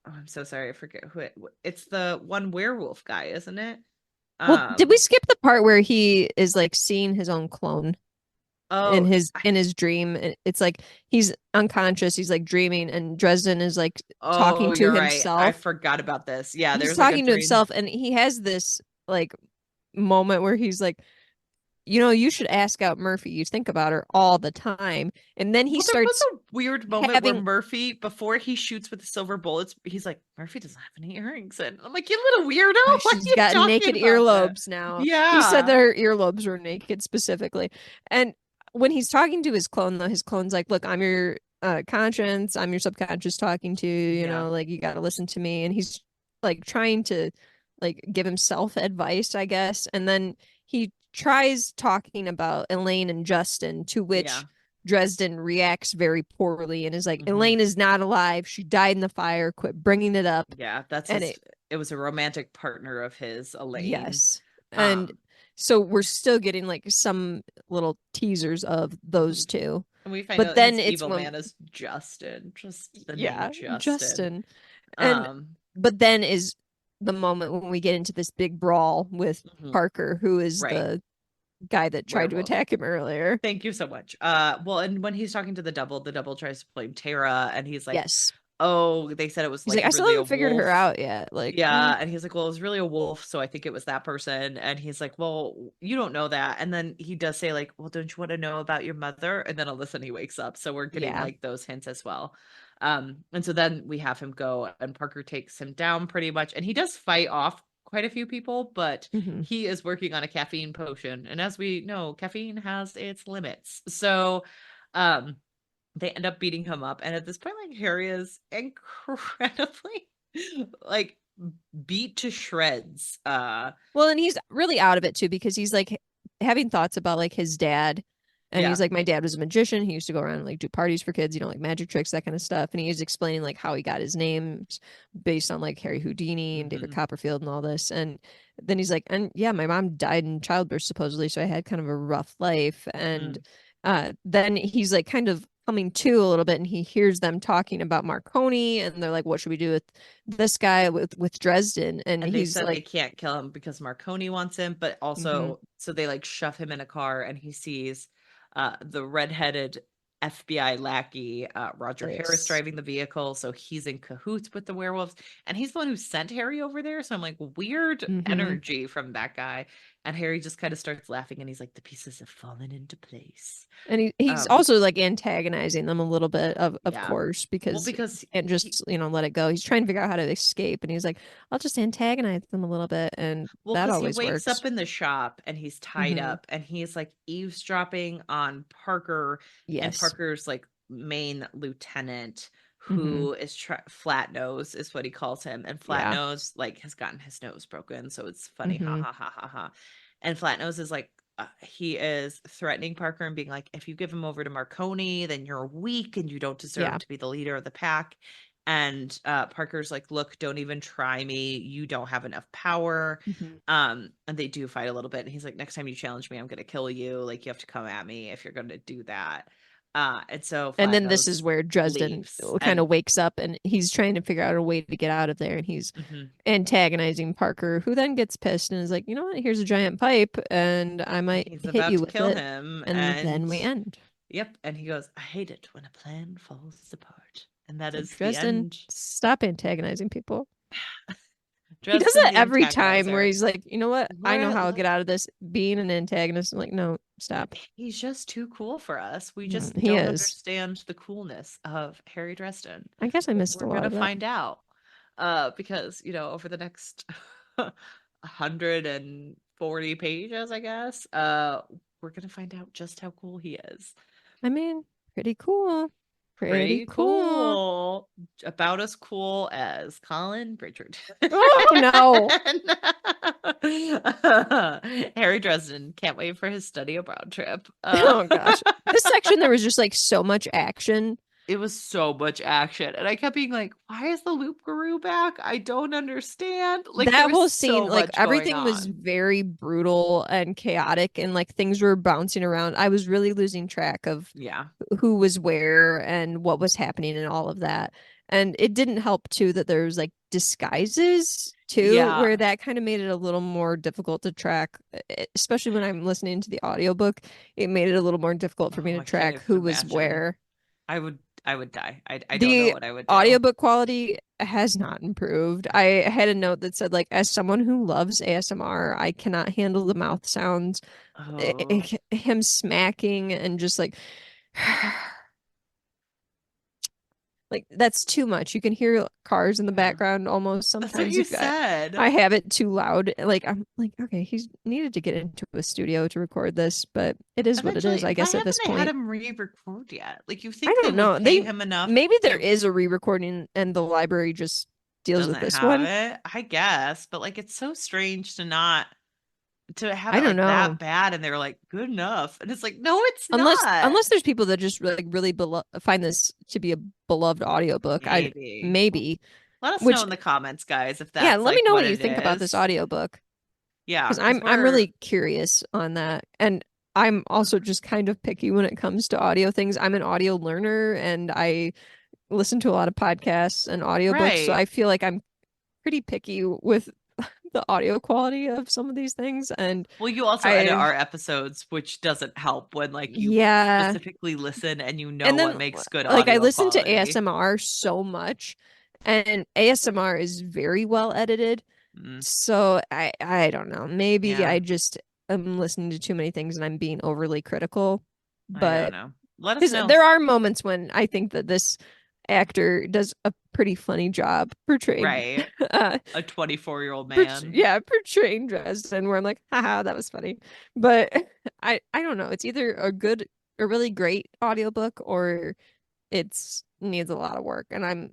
I'm so sorry, I forget who it's the one werewolf guy, isn't it? Well, did we Um skip the part where he is like seeing his own clone oh in his dream? It's like he's unconscious, he's like dreaming, and Dresden is like talking oh, to you're right. I himself. forgot about this. Yeah, He's there's like a talking to dream. himself, and he has this like moment where he's like, you should ask out Murphy. You think about her all the time. And then he Well, there was starts a weird moment where having, Murphy, before he shoots with the silver bullets, he's like, Murphy doesn't have any earrings. And I'm like, you little weirdo. Why are she's you got talking naked about that? earlobes now. He said that Yeah. her earlobes were naked specifically. And when he's talking to his clone, though, his clone's like, look, I'm your conscience. I'm your subconscious talking to you, Yeah. like, you got to listen to me. And he's like trying to like give himself advice, I guess. And then he tries talking about Elaine and Justin, to Yeah. which Dresden reacts very poorly and is like, Hmm. Elaine is not alive. She died in the fire. Quit bringing it up. Yeah. That's And his, it was a romantic partner of his, Elaine. yes. And Um, so we're still getting like some little teasers of those mhm. two. And we find But out then his it's evil when, man is Justin, just the name yeah, Justin. Justin. And Um, but then is the moment when we get into this big brawl with mhm. Parker, who is Right. the guy that tried to Werewolf. attack him earlier. Thank you so much. Well, and when he's talking to the double tries to blame Tara, and he's like, Yes. "Oh, they said it was He's like like, I still really a haven't figured her wolf." out yet. Like, Yeah, and he's like, "Well, it was really a wolf, so I think it was that person." And he's like, "Well, you don't know that." And then he does say like, "Well, don't you want to know about your mother?" And then all of a sudden he wakes up. So we're getting yeah. like those hints as well. And so then we have him go, and Parker takes him down pretty much, and he does fight off quite a few people, but Mm-hmm. he is working on a caffeine potion, and as we know, caffeine has its limits. So um they end up beating him up, and at this point, like, Harry is incredibly like beat to shreds. Well, and he's really out of it too, because he's like having thoughts about like his dad. And he's Yeah. like, my dad was a magician. He used to go around and like do parties for kids, like magic tricks, that kind of stuff. And he was explaining like how he got his name based on like Harry Houdini and David Hmm. Copperfield and all this. And then he's like, and yeah, my mom died in childbirth supposedly, so I had kind of a rough life. And Hmm. then he's like kind of coming to a little bit, and he hears them talking about Marconi, and they're like, what should we do with this guy with Dresden? And And they he's said they like, can't kill him because Marconi wants him, but mm-hmm, also so they like shove him in a car, and he sees the redheaded FBI lackey, Roger Harris, yes. driving the vehicle. So he's in cahoots with the werewolves, and he's the one who sent Harry over there. So I'm like, weird Mm-hmm. energy from that guy. And Harry just kind of starts laughing, and he's like, the pieces have fallen into place. And he's Um, also like antagonizing them a little bit, of yeah. course, Well, because because he can't he, just, let it go. He's trying to figure out how to escape, and he's like, I'll just antagonize them a little bit, and Well, that because he always wakes works. up in the shop and he's tied Hmm. up, and he's like eavesdropping on Parker, and Yes. Parker's like main lieutenant, Hmm. who is Flat Nose is what he calls him. And Flat Yeah. Nose like has gotten his nose broken. So it's funny. Ha Hmm. ha ha ha ha. And Flat Nose is like, he is threatening Parker and being like, if you give him over to Marconi, then you're weak and you don't deserve Yeah. to be the leader of the pack. And Parker's like, look, don't even try me. You don't have enough power. Hmm. And they do fight a little bit. And he's like, next time you challenge me, I'm gonna kill you. Like, you have to come at me if you're gonna do that. And so And then this is Flatnose where Dresden leaves. kind And of wakes up, and he's trying to figure out a way to get out of there, and he's mhm, antagonizing Parker, who then gets pissed and is like, you know what? Here's a giant pipe, and I might he's hit about you to with kill it, him. and then And we end. yep, and he goes, I hate it when a plan falls apart. And that It's like, is the Dresden, end. stop antagonizing people. He does Dresden it the every time where antagonizer. he's like, you know what? I know We're how I'll get out of this being an antagonist. I'm like, no, stop. He's just too cool for us. We just He don't is. understand the coolness of Harry Dresden. I guess I missed a We're lot gonna of that. find out. Because over the next 140 pages, I guess, we're gonna find out just how cool he is. I mean, pretty cool. Pretty Pretty cool. cool. About as cool as Colin Bridgerton. Oh no. Harry Dresden can't wait for his study abroad trip. Oh gosh. This section there was just like so much action. It was so much action, and I kept being like, why is the Loup-Garou back? I don't understand. Like, there That was whole scene, so like much going everything was on. very brutal and chaotic, and like things were bouncing around. I was really losing track of Yeah. who was where and what was happening and all of that. And it didn't help too that there was like disguises too, where Yeah. that kind of made it a little more difficult to track, especially when I'm listening to the audiobook. It made it a little more difficult for me Oh, to I can't track even who was imagine. where. I would I would die. I don't know The what I would do. audiobook quality has not improved. I had a note that said, like, as someone who loves ASMR, I cannot handle the mouth sounds, Oh, him smacking and just like that's too much. You can hear cars in the yeah. background almost That's what sometimes you if said. I have it too loud. Like I'm like, okay, he's needed to get into a studio to record this, but it is what it is, Eventually, I why guess at haven't this they had point. him re-record yet? Like, you I think they don't would know. pay They him enough maybe there to is a re-recording and the library just deals with doesn't this have one. it? I guess, but like, it's so strange to not to have I it don't like that know. bad, and they're like, good enough, and it's like, no, it's Unless not. unless there's people that just really find this to be a beloved audiobook. I Maybe. maybe Let us know which in the comments, guys, if yeah, that's let me like know what what you it think about this is. audiobook Yeah, because because I'm we're really curious on that. And I'm also just kind of picky when it comes to audio things. I'm an audio learner and I listen to a lot of podcasts and audiobooks, so right. I feel like I'm pretty picky with the audio quality of some of these things and Well, you also edit I our episodes, which doesn't help when like you yeah. specifically listen and you know And what then makes good like I audio listen to quality. ASMR so much and ASMR is very well edited. Mm, So I don't know. Maybe yeah, I just am listening to too many things and I'm being overly critical. I don't But know. Let us because know. there are moments when I think that this actor does a pretty funny job portraying Right. uh A 24-year-old man. yeah, portraying Dresden where I'm like, haha, that was funny. But I don't know. It's either a really great audiobook or it's needs a lot of work. And I'm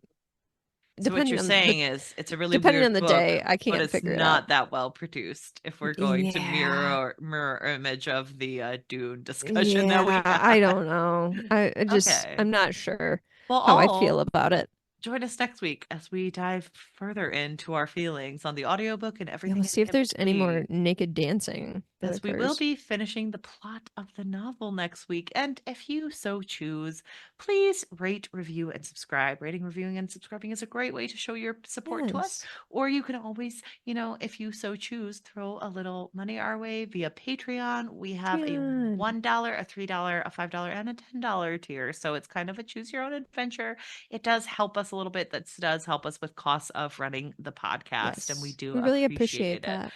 So what you're saying is it's a really depending on weird the day, book, I but can't it's figure it out. not that well produced if we're going to Yeah. mirror image of the Dune discussion that we Yeah, I had. don't know. I just Okay. I'm not sure Well, how I feel all about it. join us next week as we dive further into our feelings on the audiobook and Yeah, everything let's see if in there's any more between. naked dancing that As we will occurs. be finishing the plot of the novel next week. And if you so choose, please rate, review, and subscribe. Rating, reviewing, and subscribing is a great way to show your support to us. Yes. Or you can always, if you so choose, throw a little money our way via Patreon. We have a Patreon. $1, a $3, a $5, and a $10 tier. So it's kind of a choose your own adventure. It does help us a little bit. That does help us with costs of running the podcast, and we Yes. do We really appreciate appreciate it. that.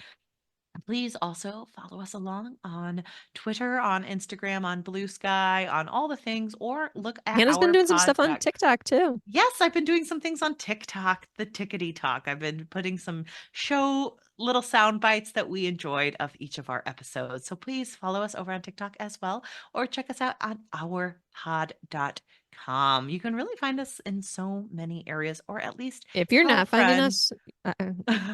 Please also follow us along on Twitter, on Instagram, on Blue Sky, on all the things, or look at Hannah's been our doing some stuff on podcast. TikTok too. Yes, I've been doing some things on TikTok, the Tickety Talk. I've been putting some show little sound bites that we enjoyed of each of our episodes. So please follow us over on TikTok as well, or check us out on ourpod.com. You can really find us in so many areas, or at least If you're tell a not finding friend. us,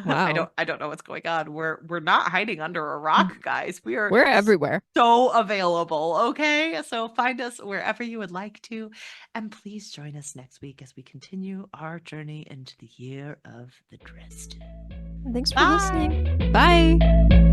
I wow. don't know what's going on. We're not hiding under a rock, guys. We are We're everywhere. so available, okay? So find us wherever you would like to, and please join us next week as we continue our journey into the year of the Dresden. Thanks for listening. Bye. Bye.